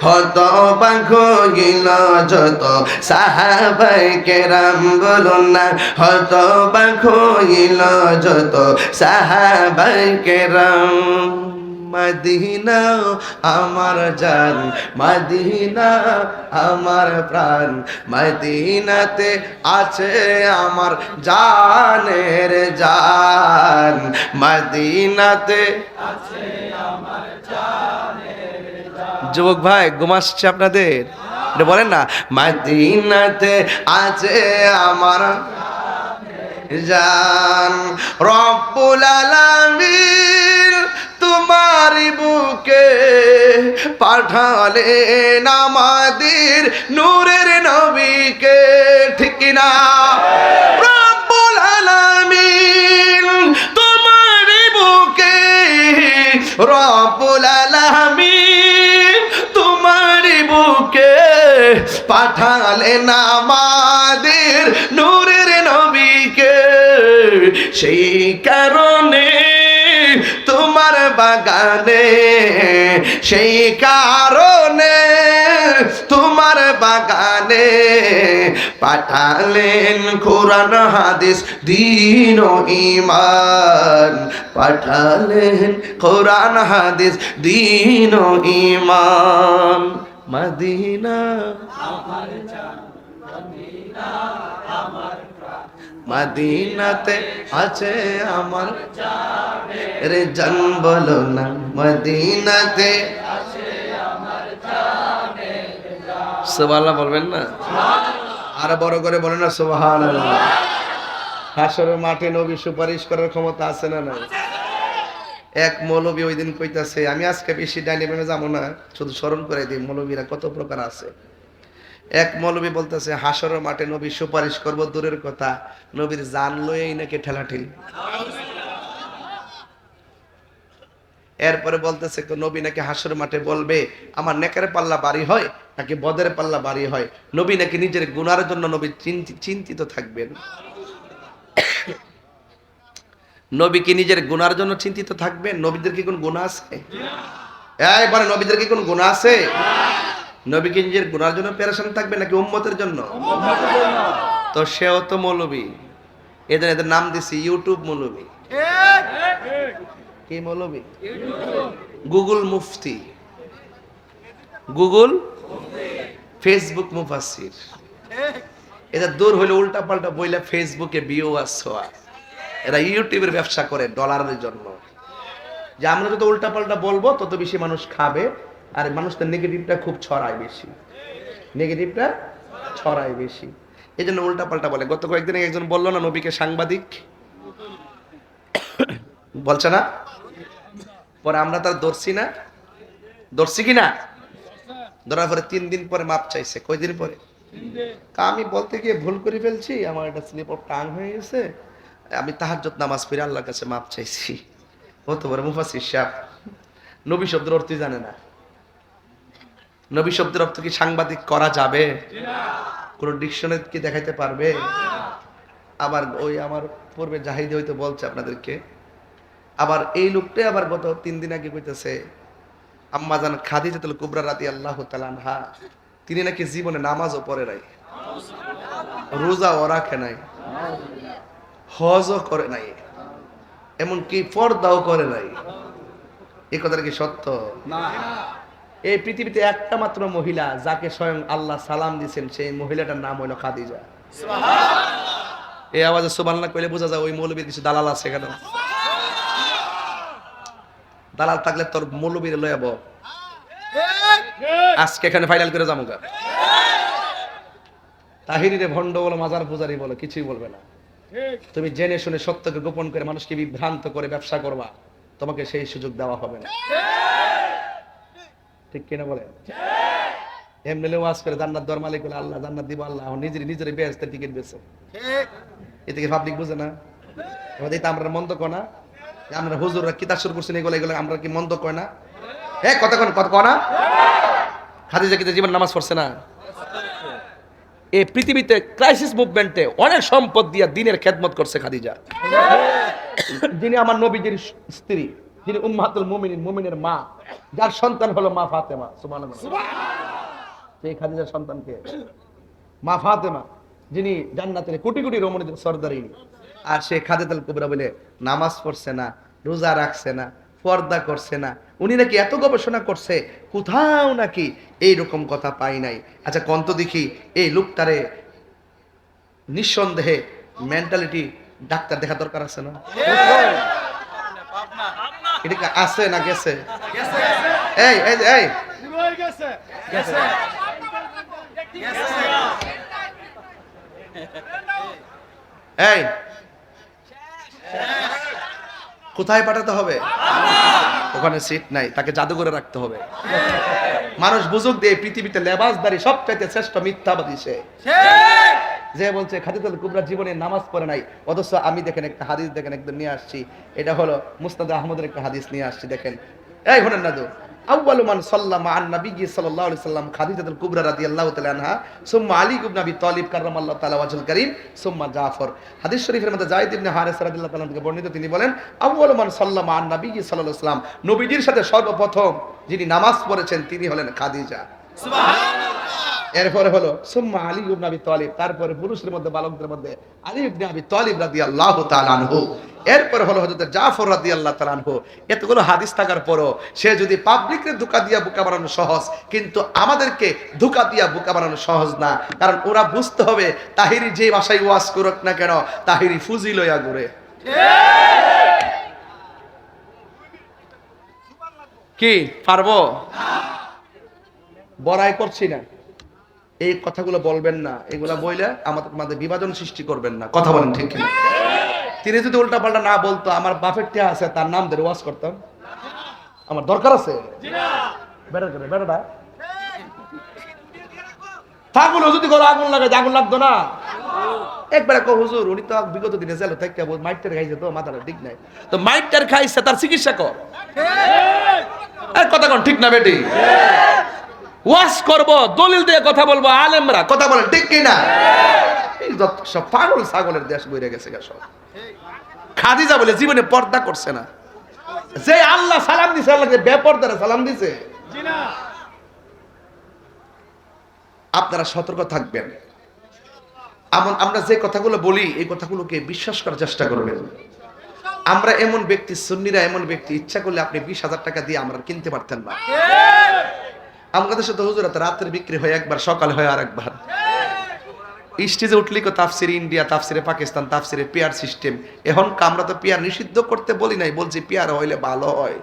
A: হতবাক হইল যত সাহাবায়ে কেরাম, বলুন না হতবাক হইল যত সাহাবায়ে কেরাম। মদিনা আমার জান, মদিনা আমার প্রাণ, মদিনাতে আছে আমার জানের জান, মদিনাতে আছে আমার জানের জান। যুবক ভাই ঘুম আসছে আপনাদের? এটা বলেন না, মদিনাতে আছে আমার জান। রব্বুল আলামিন তোমারি বুকে পাঠালেন আমাদের নূরের নবীকে, ঠিক কি না? রব্বুল আলামিন তোমারি বুকে, রব্বুল আলামিন তোমারি বুকে পাঠালেন আমাদের নূরের নবীকে। সেই কারণে তোমার বাগানে, সেই কারণে তোমার বাগানে পাঠালেন কোরআন হাদিস দ্বীন ও ঈমান, পাঠালেন কোরআন হাদিস দ্বীন ও ঈমান। মদিনা আমার জান, মদিনা আমার প্রাণ, মদিনাতে আছে আমার জানের জান, বলো না মদিনাতে আছে আমার জানের জান। সুবহানাল্লাহ বলবেন না? আর বড় করে বলেন না সুবহানাল্লাহ। হাসরের মাঠে নবী সুপারিশ করার ক্ষমতা আছে না নাই? এক মৌলবী ওই দিন কইতাছে, আমি আজকে বেশি ডাইনে বামে যাবো না, শুধু স্মরণ করে দিই মৌলবীরা কত প্রকার আছে। এক মৌলবী বলতেছে হাসরের মাঠে নবী সুপারিশ করব দূরের কথা, নবীর জান লয়েই নাকি ঠেলাঠেলি। এরপরে বলতেছে নবী নাকি হাসরের মাঠে বলবে আমার নেকের পাল্লা বাড়ি হয় নাকি বদের পাল্লা বাড়ি হয়, নবী নাকি নিজের গুনার জন্য নবী চিন্তিত থাকবেন। নবী কি নিজের গুনার জন্য চিন্তিত থাকবেন? নবীদের কি কোন গুনাহ আছে? এই বলে নবীদের কি কোন গুনাহ আছে? নবী কি নিজের গুনার জন্য পেরেশান থাকবে নাকি উম্মতের জন্য? তো সেও তো মৌলবী, এদের নাম দিছি ইউটিউব মৌলবী। কি মৌলবী? গুগল মুফতি, গুগল ফেসবুক মুফাসসির। এদের দূর হইলে উল্টা পাল্টা বইলা ফেসবুকে ভিউয়ার্স হওয়া। এরা ইউটিউবের ব্যবসা করে ডলারের জন্য, যে আমরা যত উল্টা পাল্টা বলবো তত বেশি মানুষ খাবে, আর মানুষদের নেগেটিভটা খুব ছড়ায় বেশি, নেগেটিভটা ছড়ায় বেশি, এই জন্য উল্টা পাল্টা বলে। গত কয়েকদিন একজন বললো না নবীকে সাংবাদিক বলছে না, পরে আমরা তার ধরছি না, ধরছি কিনা? ধরার পরে 3 দিন পরে মাপ চাইছে। কয়দিন পরে? আমি বলতে গিয়ে ভুল করে ফেলছি, আমার একটা স্লিপ অফ টাং হয়ে গেছে, আমি তাহাজ্জুদ নামাজ পড়ে আল্লাহর কাছে মাপ চাইছি। কত বড় মুফাসসির সাহেব। নবী শব্দের অর্থ জানে না। নবী শব্দের অর্থ কি সাংবাদিক করা যাবে? কোন ডিকশনারি কি দেখাইতে পারবে? আবার ওই আমার পূর্বে জাহিদ হয়তো বলছে আপনাদেরকে, আবার এই লোকটাই আবার গত 3 দিন আগে কইতেছে আম্মা জান খাদিজাতুল কুবরা রাদিয়াল্লাহু তাআলা আনহা, তিনি নাকি জীবনে নামাজও পড়ে নাই, রোজাও রাখে নাই, হজও করে নাই, এমনকি পর্দাও করে নাই। এই কথাটা কি সত্য? না। এই পৃথিবীতে একটা মাত্র মহিলা যাকে স্বয়ং আল্লাহ সালাম দিয়েছেন, সেই মহিলাটার নাম হলো খাদিজা। সুবহানাল্লাহ। এই আওয়াজে সুবহানাল্লাহ কইলে বোঝা যায় ওই মৌলবীর কিছু দালাল আছে। কেন দালাল থাকলে তোর মৌলবীর লয়ে যাবো আজকে এখানে ফাইনাল করে যাবো গা। তাহিরিরে ভণ্ড বলো, মাজার পূজারি বলো, কিছুই বলবে না। তুমি জেনে শুনে সত্যকে গোপন করে মানুষকে বিভ্রান্ত করে ব্যবসা করবা, তোমাকে সেই সুযোগ দেওয়া হবে না। ঠিক কিনা বলে? এমনি ওয়াজ করে জান্নাত দেওয়ার মালিক বলে আল্লাহ, জান্নাত দিব আল্লাহ, নিজের বেহেশতের টিকিট বেচে। এ থেকে পাবলিক বুঝে না, আমাদের এটা আমরা মন্দ কয় না, আমরা হুজুররা কিতাব শুরু করছেন এগুলো আমরা কি মন্দ কয় না? হ্যাঁ কথা কয় না? খাদিজা কিন্তু জীবন নামাজ পড়ছে না? এই পৃথিবীতে ক্রাইসিস মুভমেন্টে অনেক সম্পদ দিয়া দ্বীনের খেদমত করছে খাদিজা, যিনি আমার নবীজির স্ত্রী। যিনি উম্মাহাতুল মুমিনিন, মুমিনের মা, যার সন্তান হলো মা ফাতেমা। সুবহানাল্লাহ। সেই খাদিজার সন্তান কে? মা ফাতেমা, যিনি জান্নাতের কোটি কোটি রমণীদের সর্দারি। আর সে খাদিজাতুল কুবরা বলে নামাজ পড়ছে না, রোজা রাখছে না, পর্দা করছে না। উনি নাকি এত গবেষণা করছে, কোথাও নাকি এইরকম কথা পাই নাই। আচ্ছা কন্ত দেখি এই লোকটারে নিঃসন্দেহে মেন্টালিটি ডাক্তার দেখা দরকার আছে না? এটা কি আছে না গেছে? এই এই এই এই কোথায় পাঠাতে হবে? ওখানে সিট নাই, তাকে জাদুঘরে রাখতে হবে। মানুষ বুঝুক দিয়ে পৃথিবীতে লেবাসদারি সবচাইতে শ্রেষ্ঠ মিথ্যাবাদী সে, যে বলছে খাদিজাতুল কুবরা জীবনে নামাজ পড়ে নাই। অথচ আমি দেখেন একটা হাদিস দেখেন একদম নিয়ে আসছি, এটা হলো মুসনাদ আহমদের একটা হাদিস নিয়ে আসছি। দেখেন এই শুনেন না, তো আউয়ালু মান সাল্লামা আন নবী সাল্লাল্লাহু আলাইহি সাল্লাম খাদিজাতুল কুবরা রাদিয়াল্লাহু তাআলা আনহা সুম্মা আলী ইবনে আবি তালিব কাররামাল্লাহু তাআলা ওয়াজহুল কারীম সুম্মা জাফর। হাদিস শরীফের মধ্যে যায়েদ ইবনে হারিস রাদিয়াল্লাহু তাআলা থেকে বর্ণিত, তিনি বলেন আউয়ালু মান সাল্লামা আন নবী সাল্লাল্লাহু আলাইহি সাল্লাম, নবীজির সাথে সর্বপ্রথম যিনি নামাজ পড়েছেন তিনি হলেন খাদিজা। সুবহানাল্লাহ। এরপরে হলো সুম্মা আলী ইবনে আবি তালিব, তারপরে পুরুষের মধ্যে বালকদের মধ্যে আলী ইবনে আবি তালিব রাদিয়াল্লাহু তাআলা আনহু, এরপর হলো হযরত জাফর রাদিয়াল্লাহু তাআলা আনহু। এতগুলো হাদিস থাকার পরও সে যদি পাবলিককে ধোঁকা দিয়া বোকা বানানো সহজ, কিন্তু আমাদেরকে ধোঁকা দিয়া বোকা বানানো সহজ না। কারণ ওরা বুঝতে হবে তাহিরি যে ভাষায় ওয়াজ করুক না কেন, তাহিরি ফুজি লইয়া ঘুরে। কি পারবো? বড়াই করছি না, এই কথাগুলো বলবেন না, এগুলা বইলে আমাদের মধ্যে বিভাজন সৃষ্টি করবেন না। কথা বলেন ঠিক কিনা? তিনি যদি উল্টা পাল্টা না বলতো, আমার বাপের টিয়া আছে তার নাম ধরে ওয়াজ করতাম? আমার দরকার আছে? বেড়াটা থাকলো যদি ঘরে আগুন লাগাই, আগুন লাগতো না? একবার কো হুজুর উনি তো বিগত দিনে জেল থেকে মাইটার খাইছে, তো মাথাটা ঠিক নাই, তো মাইটার খাইছে তার চিকিৎসা কর। কথা কোন ঠিক না বেটি? ওয়াজ করব, দলিল দিয়ে কথা বলবো, আলেমরা কথা বলেন ঠিক কিনা? এই যত সব পাগল ছাগলের দেশ বইরে গেছে সব। খাদিজা বলে জীবনে পর্দা করছে না, যে আল্লাহ সালাম দিছে, আল্লাহকে বেপরদারে সালাম দিছে। আপনারা সতর্ক থাকবেন। আমরা যে কথাগুলো বলি এই কথাগুলোকে বিশ্বাস করার চেষ্টা করবেন। আমরা এমন ব্যক্তি, সুন্নিরা এমন ব্যক্তি, ইচ্ছা করলে আপনি 20,000 টাকা দিয়ে আমরা কিনতে পারতেন না। আমাদের সাথে হুজুরাতে রাত্রে বিক্রি হয় একবার, সকালে হয় আর একবার। স্টেজে উঠলি কো তাফসির ইন্ডিয়া, তাফসিরে পাকিস্তান, তাফসিরে পিয়ার সিস্টেম। এখন আমরা তো পিয়ার নিষিদ্ধ করতে বলি নাই, বলছি পিয়ার হইলে ভালো হয়।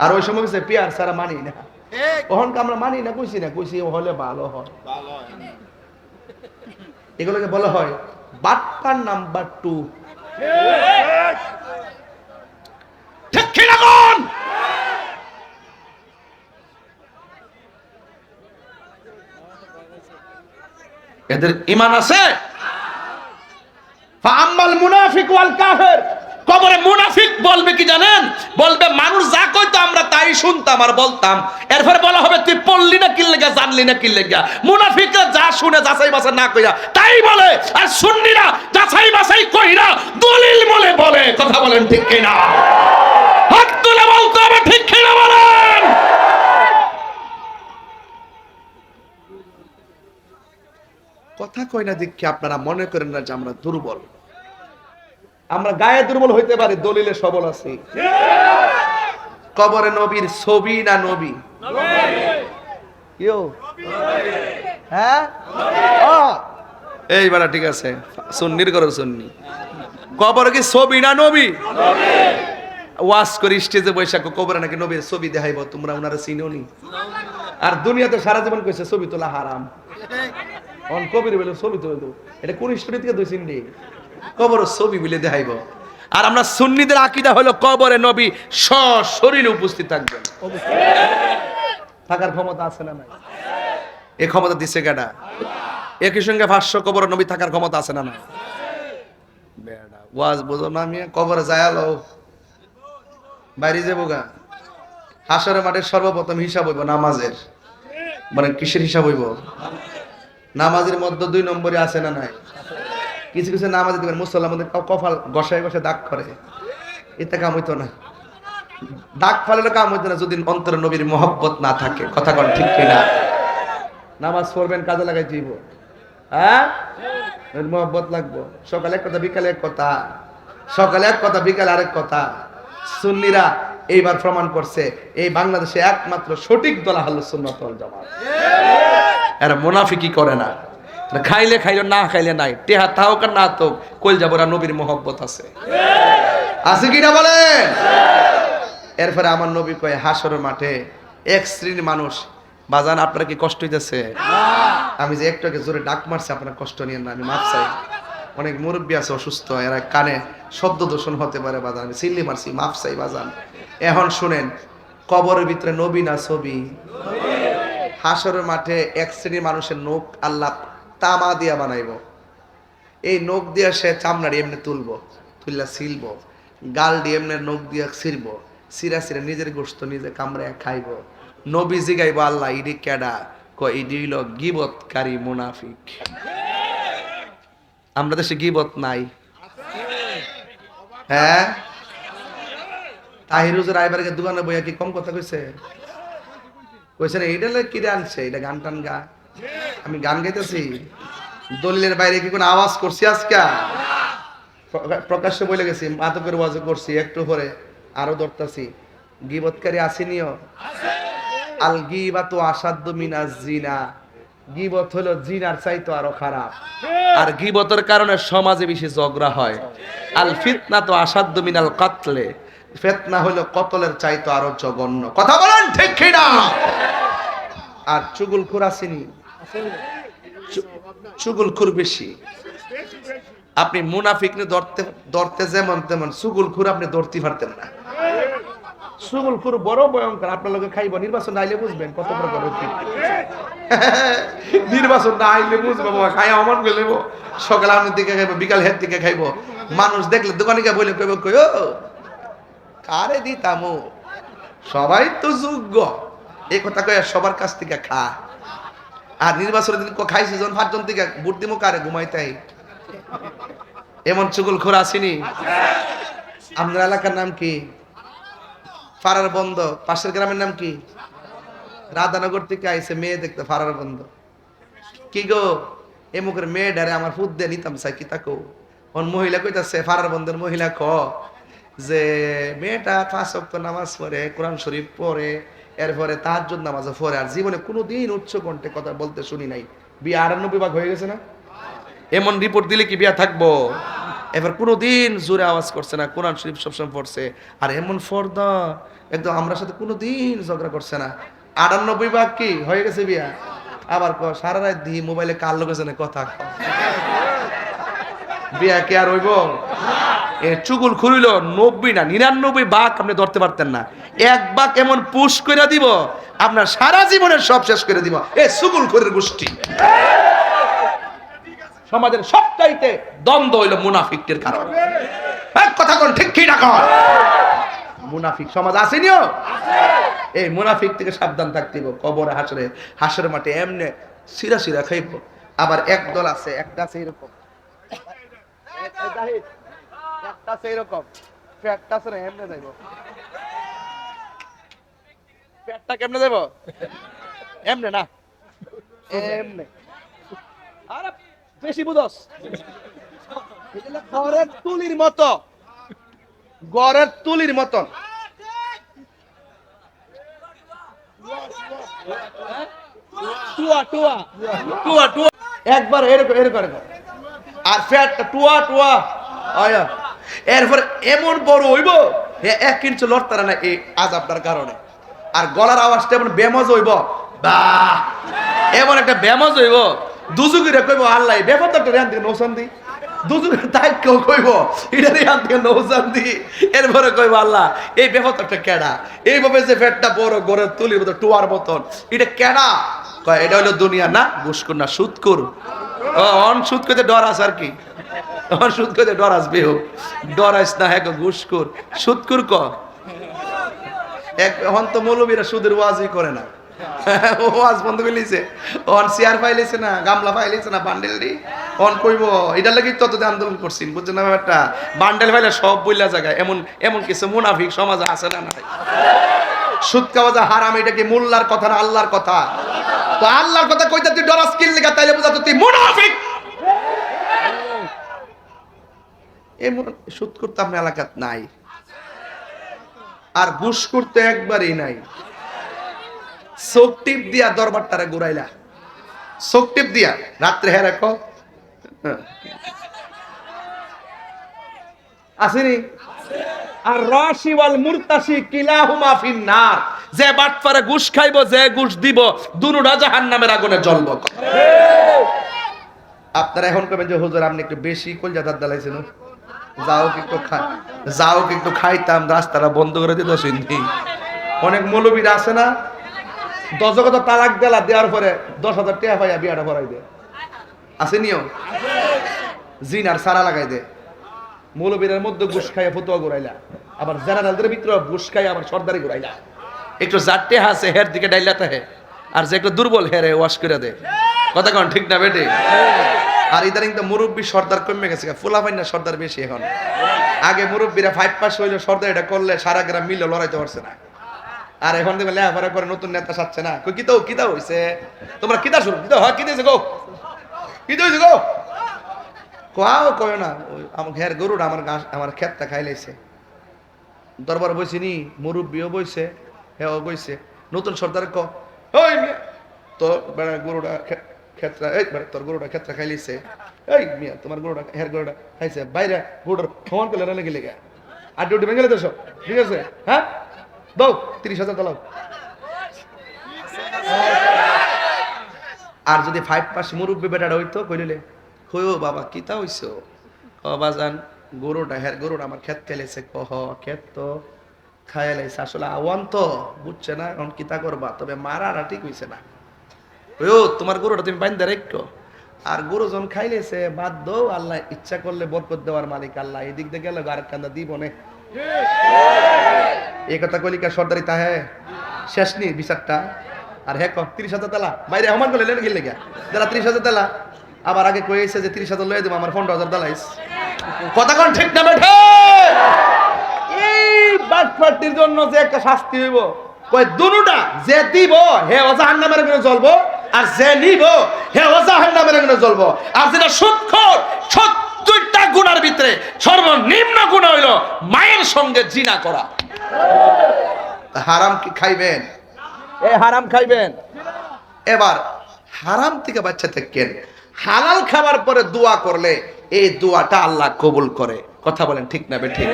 A: আর ওই সময় বলছে পিয়ার ছাড়া মানি না। তখন আমরা মানি না, কইছি না, কইছি হলে ভালো হয়। এগুলোকে বলা হয় বাটপার নাম্বার 2। ঠিক কি না কোন? এদের ঈমান আছে? ফাআম্মাল মুনাফিক ওয়াল কাফির, কবরে মুনাফিক বলবে কি জানেন? বলবে মানুষ যা কইতো আমরা তাই শুনতাম আর বলতাম। এরপর বলা হবে তুই পড়লি না কি লাগা, জানলি না কি লাগা। মুনাফিকরা যা শুনে যাচাই বাছাই না কইরা তাই বলে, আর সুন্নিরা যাচাই বাছাই কইরা দলিল বলে বলে। কথা বলেন ঠিক কি না? হাত তুলে বলতে হবে ঠিক কি না বলেন? কথা কই না দেখি আপনারা মনে করেন না যে আমরা দুর্বল। আমরা গায়ে দুর্বল হইতে পারি, দলিলে সবল আছি। কবরে নবীর ছবি না নবী? হ্যাঁ এই বেলা ঠিক আছে, সুন্নির করো সুন্নি। কবরে কি ছবি না নবী? ওয়াজ করি স্টেজে বৈশাখ, কবরে নাকি নবীর ছবি দেখাইব, তোমরা ওনারা চিনোনি? আর দুনিয়াতে সারা জীবন কইছে ছবি তোলা হারাম। অন কবির বলে ছবি তুলে দেবো, এটা কোন স্টোরি থেকে দুই চিন্ডি কবর ছবি মিলে দেখাইব। আর আমরা সুন্নিদের আকীদা হলো কবরে নবী সশরীরে উপস্থিত থাকবেন। থাকার ক্ষমতা আছে না নাই? এই ক্ষমতা দিছে কেডা? একই সঙ্গে 500 কবরে নবী থাকার ক্ষমতা আছে না নাই? বেডা ওয়াজ বুঝো না, আমি কবরে যায়ালো বাইরে যাবো গা। হাসরের মাঠে সর্বপ্রথম হিসাব হইব নামাজের। মানে কিসের হিসাব হইব? নামাজের মধ্যে 2 নম্বরে আছে না নাই? কিছু কিছু নামাজ দিবেন মুসল্লার মধ্যে কপাল ঘষায় ঘষে দাগ করে, এতে কাম হইতো না। ডাক ফালালে কাম হইতো না যদি অন্তরে নবীর মহব্বত না থাকে। কথা কন ঠিক কিনা? নামাজ পড়বেন কাজে লাগাই দিব, হ্যাঁ মহব্বত লাগবো। সকালে এক কথা, বিকালে এক কথা, সকালে এক কথা, বিকালে আরেক কথা। সুন্নিরা এইবার প্রমাণ করছে এই বাংলাদেশে একমাত্র সঠিক দল আহলুস সুন্নাত ওয়াল জামাত। এরা মুনাফিকি করে না, খাইলে খাইলো, না খাইলে নাই, টেহা থাকুক আর না থাকুক, কইল যাবরা নবীর মহব্বত আছে, আছে কিনা বলেন? এরপরে আমার নবী কয় হাসরের মাঠে এক শ্রেণীর মানুষ, বাজান আপনারা কি কষ্ট হইতেছে? আমি যে একটু আগে জোরে ডাক মারছি, আপনারা কষ্ট নিয়েন না, আমি মাপ চাই। অনেক মুরব্বী আছে অসুস্থ, এরা কানে শব্দ দূষণ হতে পারে, বাজান আমি সিল্লি মারছি, মাপ চাই বাজান। এখন শুনেন, কবরের ভিতরে নবী না ছবি? হাসরের মাঠে এক শ্রেণীর মানুষের নখ আল্লাহ তামা দিয়া বানাইব। এই নখ দিয়া সে চামড়াড়ি এমনি তুলবো, তুললা ছিলব, গাল দিয়ে এমনি নখ দিয়া ছিড়ব, সিরা সিরা নিজের গোস্ত নিজে কামড়ে খাইব। নবী জিগাইব আল্লাহ ইডি কেডা? ইডি হইল গিবতকারী মুনাফিক। আমরা দেশে গিবত নাই, হ্যাঁ? তাহির হুজুর আইবারকে দোকানে বইয়া কি কম কথা কইছে? কইছে না এইটা কিরে আনছে, এটা গান টান গা, আমি গান গাইতেছি, দলিলের বাইরে কি কোনো আওয়াজ করছি আজকে? প্রকাশ্যে বলে গেছি, মাদকের ওয়াজ করছি, একটু পরে আরো ধরতাছি। গিবতকারী আসেনিও? আল গিবাতু আসাদ্দু মিনাজ জিনা, গিবত হলো জিনার চাইতো আরো খারাপ। আর গিবতের কারণে সমাজে বেশি ঝগড়া হয়। আল ফিতনাতু আসাদ্দু মিনাল কাতলে, ফিতনা হলো কতলের চাইতো আরো জঘন্য। কথা বলেন ঠিক কিনা? আর চুগলখোর আসেনি? চুগলখোর বেশি। আপনি মুনাফিক নিয়ে ধরতে যেমন তেমন চুগলখোর আপনি ধরতে পারতেন না। চুগলখোর বড় ভয়ঙ্কর। আপনার লোকে খাইব, নির্বাচন না আইলে বুঝবেন কত প্রকার। নির্বাচন না আইলে বুঝবো, খাই অমন করে নেবো, সকালে আপনার দিকে খাইবো, বিকাল হের দিকে খাইবো। মানুষ দেখলে দোকানে গিয়ে বলে কইব, কই ও কারে দিতামো, সবাই তো যোগ্য, এই কথা কয়ে সবার কাছ থেকে খা। আর নির্বাচনের দিন খাইছি যখন 5 জন থেকে ভোট দিমো কারে ঘুমাইতাই, এমন চুগলখোর আসেনি? আপনার এলাকার নাম কি? ফারার বন্ধ। পাশের গ্রামের নাম কি? রাধানগর থেকে আইছে মেয়ে দেখতে, ফারার বন্ধ। কি গো এমুকের মেয়ে ডারে আমার ফুট দিয়ে নিতাম চাই কি তাকো। মহিলা কইতাছে, ফারার বন্ধের মহিলা ক যে মেয়েটা 5 ওয়াক্ত নামাজ পড়ে, কোরআন শরীফ পড়ে, এরপরে তাহাজ্জুদ নামাজও পড়ে, আর জীবনে কোনোদিন উচ্চ কণ্ঠে কথা বলতে শুনি নাই। বিয়ে 98 ভাগ হয়ে গেছে না? এমন রিপোর্ট দিলে কি বিয়া থাকবো? এবার কোনোদিন জোরে আওয়াজ করছে না, কোরআন শরীফ সবসময় পড়ছে, আর এমন ফর্দা একদম আমরা সাথে কোনোদিন ঝগড়া করছে না। 98 ভাগ কি হয়ে গেছে বিয়া? আবার সারা রাত দি মোবাইলে কার লোক আছে না কথা, বিয়া কে আর হইব? এ চুগুল খুলিল 90 না 99 ভাগ আপনি ধরতে পারতেন না। 1 ভাগ এমন পুশ করে দিব, আপনার সারা জীবনের সব শেষ করে দিব। এ চুগুল খুরির গোষ্ঠী। সমাজের সবচাইতে দ্বন্দ্ব হইল মুনাফিকদের কারণ। এক কথা কোন ঠিক কি না কর? মুনাফিক সমাজ আসেনিও? এই মুনাফিক থেকে সাবধান থাকতে হবে। কবরে হাসরের মাঠে এমনে সিরা সিরা খাইব। আবার এক দল আছে, একটা আছে এরকম, একটা আছে এরকম, পেটটা আছে না এমনে যাইব। পেটটা কেমনে যাইব? এমনে না, এমনে। আরে বেশি বুঝস, গড়ের তুলির মতো, গড়ের তুলির মতন। টুয়া টুয়া টুয়া টুয়া একবার এরকম এরকম এরকম, আর ফ্যাটটা টুয়া টুয়া আয়া। এরপর এমন বড় হইব 1 ইঞ্চি লড়তারা না এই আযাবটার কারণে। আর গলার আওয়াজটা এমন বেমজ হইব, বাহ এমন একটা বেমজ হইব, দুজুগিরে কইব আল্লাহ বেফাতটা রেন থেকে নৌসান দি, দুজুগিরে তাই কেউ কইব এটা রেন থেকে নৌসান দি। এরপরে কইব আল্লাহ এই বেফাতটা কেডা, এইভাবে যে ফ্যাটটা বড় গড়ের তুলির মতো টুয়ার মতন, এটা কেডা? কয় এটা হলো দুনিয়া না ঘুষখোর না সুদখোর। অন সুদ করতে ডর আস আর কি, অন সুদ করতে ডর আসবে, হোক ডরাইস না, হ্যাঁ ঘুষখোর সুদখোর ক। এখন তো মৌলবীরা সুদের ওয়াজই করে না, ওয়াজ বন্ধ করে লিছে, অন চেয়ার পাইলেছে না, গামলা পাইলেছে না, বান্ডেল দি অন কইব। এটার লাগি তত আন্দোলন করছেন, বুঝছেন না ব্যাপারটা? বান্ডেল পাইলে সব বইলা জায়গায় এমন এমন কিছু মুনাফিক সমাজে আছে না নাই? সুদ খাওয়া যা হারাম, এটা কি মোল্লার কথা না আল্লাহর কথা? তো আল্লাহর কথা কইতে তুই ডরাস কিল লিগা, তাইলে বুঝা তুই মুনাফিক। এমন সুদ করতে আপনার এলাকাত নাই, আর ঘুষ করতে একবারই নাই। চোখ টিপ দিয়া দরবারটারে ঘুরাইলা, চোখ টিপ দিয়া রাত্রে হ্যাঁ রাখো আসেনি। আর রাশি ওয়াল মুরতাশি কিলাহুমা ফিন্নার, যে বাটপারে ঘুষ খাইবো, যে ঘুষ দিব, দুনুটা জাহান্নামের আগুনে জ্বলবো। আপনারা এখন কবেন যে হুজুর আপনি একটু বেশি কলজাদার দালাইছেন, যাও একটু খাইতাম, রাস্তাটা বন্ধ করে দিত। শুনছি অনেক মৌলবীরা আছে না, দশগত তালাক দেলা দেওয়ার পরে 10,000 টাকা পাইয়া বিয়াটা ভরাই দে, আছে নিও জিনার সারা লাগাই দে। মৌলবীরের মধ্যে ঘুষ খাইয়া ফতুয়া ঘুরাইলা, আবার জেনারেলদের ভিতরে ঘুষ খাইয়া আবার সর্দারি ঘুরাইলা। একটু জাটে হাসে হের দিকে ডাইলা থাকে, আর যে একটু দুর্বল হেরে ওয়াশ করে দে। কথা কন ঠিক না বেটে? আর ইদানিং তো মুরব্বী সর্দার কমে গেছে, ফুলা পাই না সর্দার বেশি এখন। আগে মুরব্বীরা 5 পাস হইলে সর্দার এটা করলে সারা গ্রাম মিলে লড়াইতে পারছে না, আর এখন দেখবে লেখাপড়া করে নতুন নেতা সাচ্ছে না। কিতা হইছে তোমরা, কিতা শুরু কিতা হয়, কিতা হইছে গো, কিতা হইছে গো, কোয়াও কয় না। আমার ঘের গরুটা আমার ক্ষেতটা খাই লাইছে। দরবার বইছি নি, মুরব্বীও বইছে, হেও বইছে। নতুন সর্দার ক ওই মিয়া তো গরুটা ক্ষেত্রা, এই তোর গরুটা ক্ষেত্রা খাই লাইছে, এই মিয়া তোমার গরুটা হের গরুটা খাইছে, বাইরে গরুটার সমান করলে লেগে লেগে আর ডিউটি ভেঙে গেলে তো সব ঠিক আছে। হ্যাঁ দাও 30,000 দাও। আর যদি 5 পাস মুরব্বী বেটাটা হইতো কইলে হইও বাবা কিতা হইছো, বাবা জান গরুটা হের গরুটা আমার ক্ষেত খেলেছে, কহ ক্ষেত তো খাইয়া লাইছে, আসলে আওয়ান তো বুঝছে না এখন কিতা করবা, তবে মারাটা ঠিক হইছে না। ও তোমার গরুটা তুমি বাইন্দা রাখো, আর গরু যখন খাইলেছে বাদ দো, আল্লাহ ইচ্ছা করলে বরকত দেওয়ার মালিক আল্লাহ, এদিক দিয়ে গেলে আর কান্দা দিব না। এই কথা কলিকা সর্দারি তাহে শেষ নি বিচারটা। আর হ্যাঁ 30,000 তেলা বাইরে আমার গেলে লেগে লেগে যারা 30,000 তেলা আবার আগে কয়েছে যে 30,000 লয়ে দেবো, আমার 15,000 দালাইস। কথা কোন ঠিক না বেঠে? এই বাটপাটির জন্য যে একটা শাস্তি হইব, কয় দুনুটা যে দিব হে জাহান্নামের আগুনে জ্বলবো, আর যে নিব হে জাহান্নামের আগুনে জ্বলবো। আর যেটা সুদখোর 70টা গুনার ভিতরে সর্বনিম্ন গুণ হইল মায়ের সঙ্গে জিনা করা। হারাম কি খাইবেন? হারাম খাইবেন। এবার হারাম থেকে বাচ্চা থাকেন, হালাল খাবার পরে দোয়া করলে এই দোয়াটা আল্লাহ কবুল করে। কথা বলেন ঠিক না বেঠিক?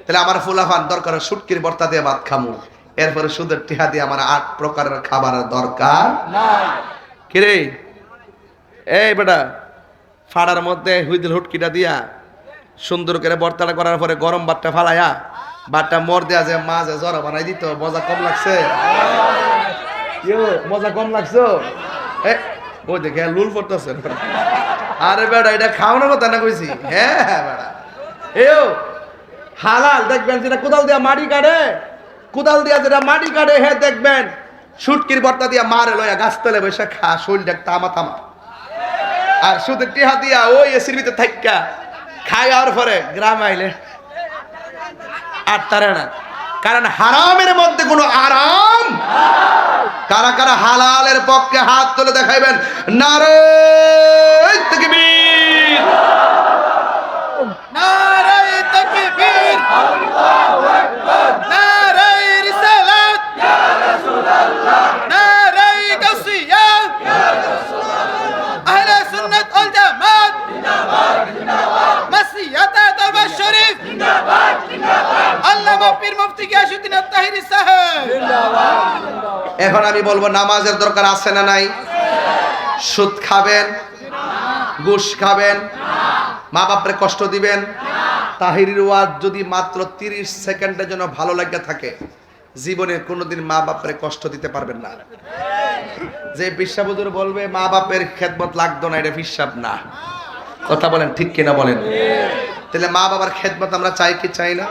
A: তাহলে আমার ফুলাফান দরকার শুটকির ভর্তা দিয়ে ভাত খামু, এরপরে সুদের টিহা দিয়ে আমার 8 প্রকারের খাবারের দরকার নাই। কিরে এই বেটা, ফাড়ার মধ্যে হুইদিল হুটকিটা দিয়া সুন্দর করে ভর্তাটা করার পরে গরম ভাতটা ফালাইয়া ভাতটা মর দেয়া যে মাঝে জরা বানাই দিত, মজা কম লাগছে? মজা কম লাগছো? ওই দেখে লুল পড়তেছে। আরে বেটা এটা খাওয়ানোর কথা না কইছি। হ্যাঁ হ্যাঁ বেটা এও হালাল দেখবেন যেটা কোদাল দিয়া মাটি কাটে, কোদাল দিয়া যেটা মাটি কাটে, হ্যাঁ দেখবেন শুটকির ভর্তা দিয়া মারে লইয়া গাছতলে বসে খা, শরীরটা তামা তামা। আর সুদের টিহা দিয়া ওই এসির ভিতরে থাইকা খাই, আর পরে গ্রামে আইলে আর তারে না, কারণ হারামের মধ্যে কোনো আরাম। কারা কারা হালালের পক্ষে হাত তুলে দেখাইবেন নারে তাকবীর,
B: নারে তাকবীর, আল্লাহু আকবার, নারে রিসালাত ইয়া রাসূলুল্লাহ, নারে গাসিয়া ইয়া রাসূলুল্লাহ, আহলে সুন্নাত ওয়াল জামাত জিন্দাবাদ জিন্দাবাদ, মাসিয়াতা দরবার শরীফ জিন্দাবাদ জিন্দাবাদ, আল্লামা পীর মুফতি গিয়াসউদ্দিন আত-তাহিরি সাহেব জিন্দাবাদ জিন্দাবাদ।
A: এখন আমি বলবো নামাজের দরকার আছে না নাই? সুদ খাবেন, ঘুষ খাবেন, মা বাপরে কষ্ট দিবেন। তাহিরির ওয়াজ যদি মাত্র 30 সেকেন্ডের জন্য ভালো লাগে থাকে, জীবনে কোনোদিন মা বাপরে কষ্ট দিতে পারবেন না। যে বিশ্বাস হুজুর বলবে মা বাপের খেদমত লাগতো না, এটা বিশ্বাস না। কথা বলেন ঠিক কিনা বলেন? তাহলে মা বাবার খেদমত আমরা চাই কি চাই না?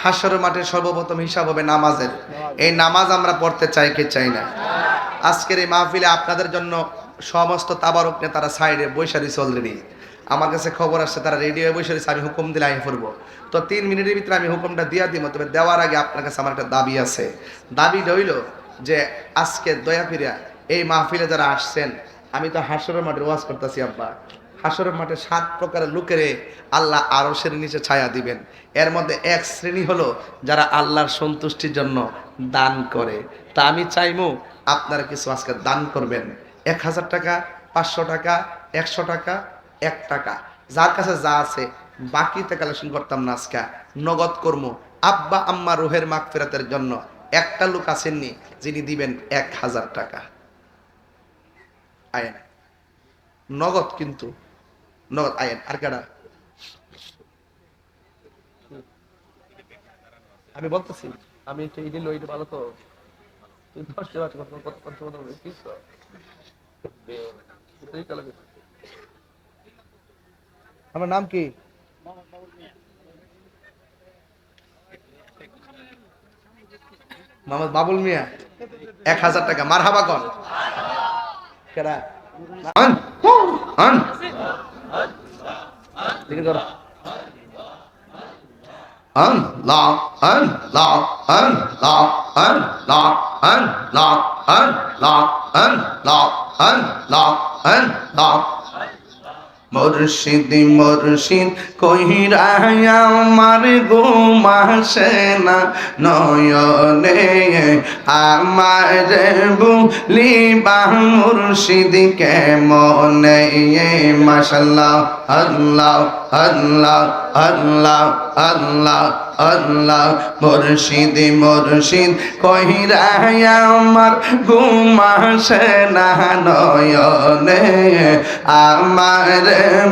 A: হাসরের মাঠে সর্বপ্রথম হিসাব হবে নামাজের। এই নামাজ আমরা পড়তে চাই কি চাই না? আজকের এই মাহফিলে আপনাদের জন্য সমস্ত তাবারক নেতারা সাইডে বৈশারি অলরেডি। আমার কাছে খবর আসছে তারা রেডিও বৈশারি, আমি হুকুম দিলে আই পড়বো। তো 3 মিনিটের ভিতরে আমি হুকুমটা দিয়া দিব। তবে দেওয়ার আগে আপনার কাছে আমার একটা দাবি আছে। দাবি রইল যে আজকে দয়া ফিরিয়া এই মাহফিলে যারা আসছেন, আমি তো হাসরের মাঠে ওয়াজ করতেছি আব্বা, হাসরের মাঠে 7 প্রকারের লোকেরে আল্লাহ আরশের নিচে ছায়া দিবেন। এর মধ্যে এক শ্রেণী হলো যারা আল্লাহর সন্তুষ্টির জন্য দান করে। তা আমি চাইমু আপনারা কিছু আজকে দান করবেন। 1000 টাকা, 500 টাকা, 100 টাকা, 1 টাকা, যার কাছে যা আছে। বাকিতে কালেকশন করতাম না, আজকে নগদ কর্ম। আব্বা আম্মা রুহের মাগফিরাতের জন্য একটা লোক আসেননি যিনি দিবেন 1000 টাকা। আয়েন নগদ, কিন্তু নগদ আয়েন। আর কারা? আমি বলতেছি, আমি একটু এই দিন ওইটা ভালো তো তুই 10 টাকা কত বলবি কিছু আমার নাম কি? মোহাম্মদ বাবুল মিয়া। 1000 টাকা। মারহাবা কর। কেডা? আন আন দেখে ধর। আল্লাহ আল্লাহ আল্লাহ আল্লাহ আল্লাহ আল্লাহ আল্লাহ আল্লাহ আল্লাহ। মুর্শিদ মুর্শিদ কইরা আমার ঘুম আসে না নয়নে, আমার বুলিবা মুর্শিদ কেমনে। মাশাআল্লাহ আল্লাহ আল্লাহ আল্লাহ আল্লাহ আল্লাহ। মুর্শিদ মুর্শিদ কইরা আমার ঘুম আসে না নয়নে, আমার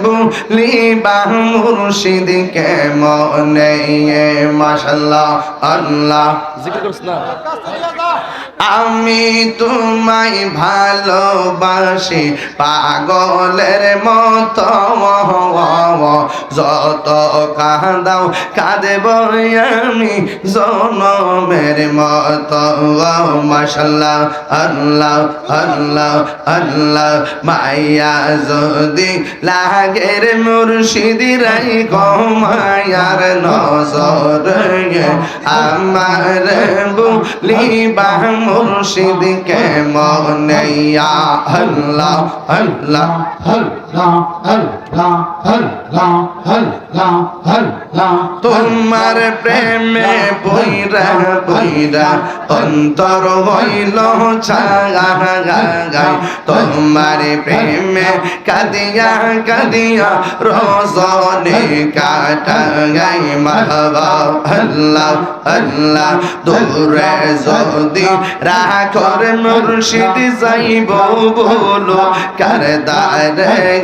A: বুলিবা মুর্শিদ কেমনে। মাশাআল্লাহ আল্লাহ। জিকির করছ না? আমি তোমায় ভালোবাসি পাগলের মতো, যত কাঁদাও কাঁদেব আমি জনমের মতো। মাশাআল্লাহ আল্লাহ আল্লাহ আল্লাহ। মায়া যদি লাগের মুর্শিদিরাই ঘুমায়ার নজর, আমার বুলিবা মুর্শিদ কেমনে। আল্লাহ আল্লাহ আল্লাহ আল্লাহ আল্লাহ আল্লাহ আল্লাহ। তোমার প্রেমে বইরা বইরা অন্তর হইল ছাগাগাই, তোমার প্রেমে কাঁদিয়া কাঁদিয়া রজনী কাটাই। মারহাবা আল্লাহ আল্লাহ। দূরে যদি রাখর মুর্শিদ যাইব বলো কার দারে,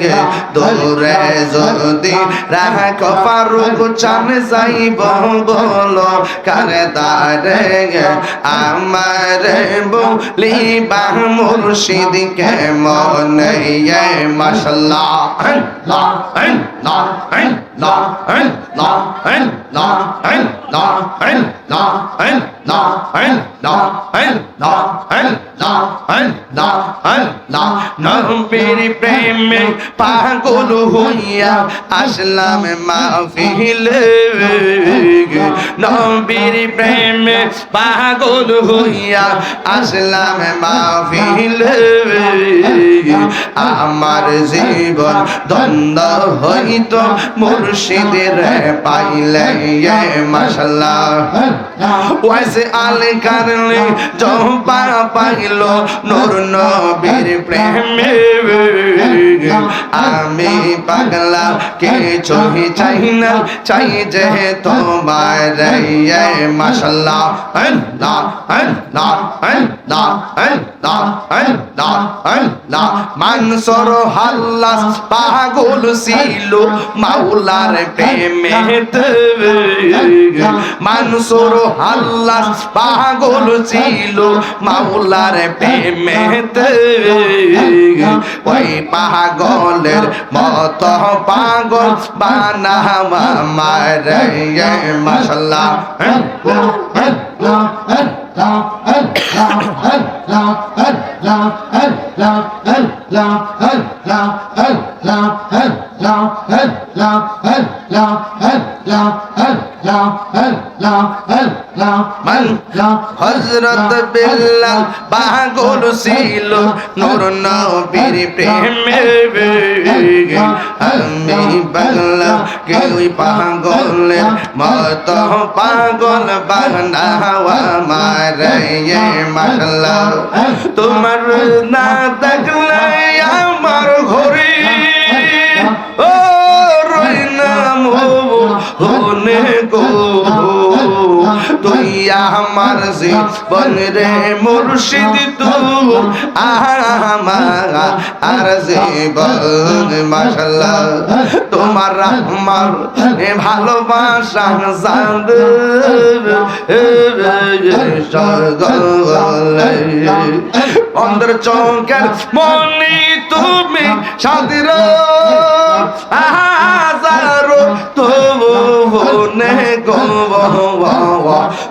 A: দূরে যদি রাখ ফারুক চান যাইব বলো কার দারে, আমার বুলিবা মুর্শিদ কেমনে। মাশাআল্লাহ আল্লাহ আল্লাহ আল্লাহ আল্লাহ আল্লাহ আল্লাহ আল্লাহ আল্লাহ আল্লাহ আল্লাহ আল্লাহ আল্লাহ আল্লাহ। নবীর প্রেমে পাগল হইয়া আসলাম মাহফিলে, নবীর প্রেমে পাগল হইয়া আসলাম মাহফিলে। আমার জীবন দ্বন্দ্ব হইত মুর্শিদের পাইলে। মাশাআল্লাহ। ওয়াইসে আলী কারলে জবা পাইল নূর নবীর প্রেমে, আমি পাগলা কিছুই চাই না, চাই যে তোমার। মাশাআল্লাহ আল্লাহ আল্লাহ আল্লাহ আল্লাহ আল্লাহ আল্লাহ। মানসুর হাল্লাস পাগল ছিল মাওলার প্রেমেতে, মানসুর হাল্লাস পাগল ছিল মাওলার প্রেমেতে। ওই পাগলের মতো পাগল বানাওয়া মারে মাশাআল্লাহ হযরত বিল্লাল পাগল ছিল নূর নবীর প্রেমে আমি পাগলা কে ওই পাগলের মতো পাগল বানাওয়া মারে মাশাআল্লাহ তোমার না দেখলে আমার ঘরে ও রইনা মোহনে গো তুই আমার জীবন রে মুর্শিদ তুই আমার আর জীবন মাশাআল্লাহ তোমার আমার ভালোবাসা জান অন্তর চৌকের মনি তুমি সাদির হাজারো তোনে গো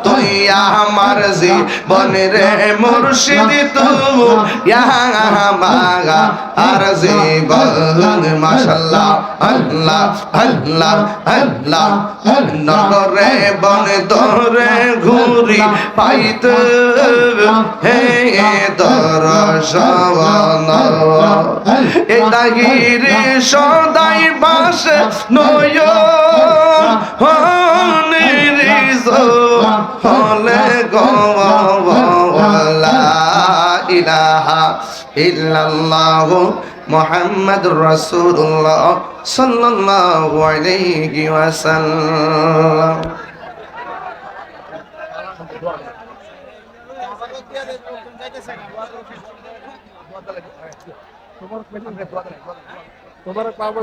A: তুই আমার জীবন রে মুর্শিদ তুই আমার আর জীবন মাশাআল্লাহ আল্লাহ আল্লাহ আল্লাহ নগরে বনে তোরে ঘুরি পাইতে হে দর্শন এ তাহিরে সদাই বাসে নয় নিরিজ হলে গো লা ইলাহা ইল্লাল্লাহ মুহাম্মাদুর রাসূলুল্লাহ সাল্লাল্লাহু আলাইহি ওয়াসাল্লাম
B: তোমার পাবো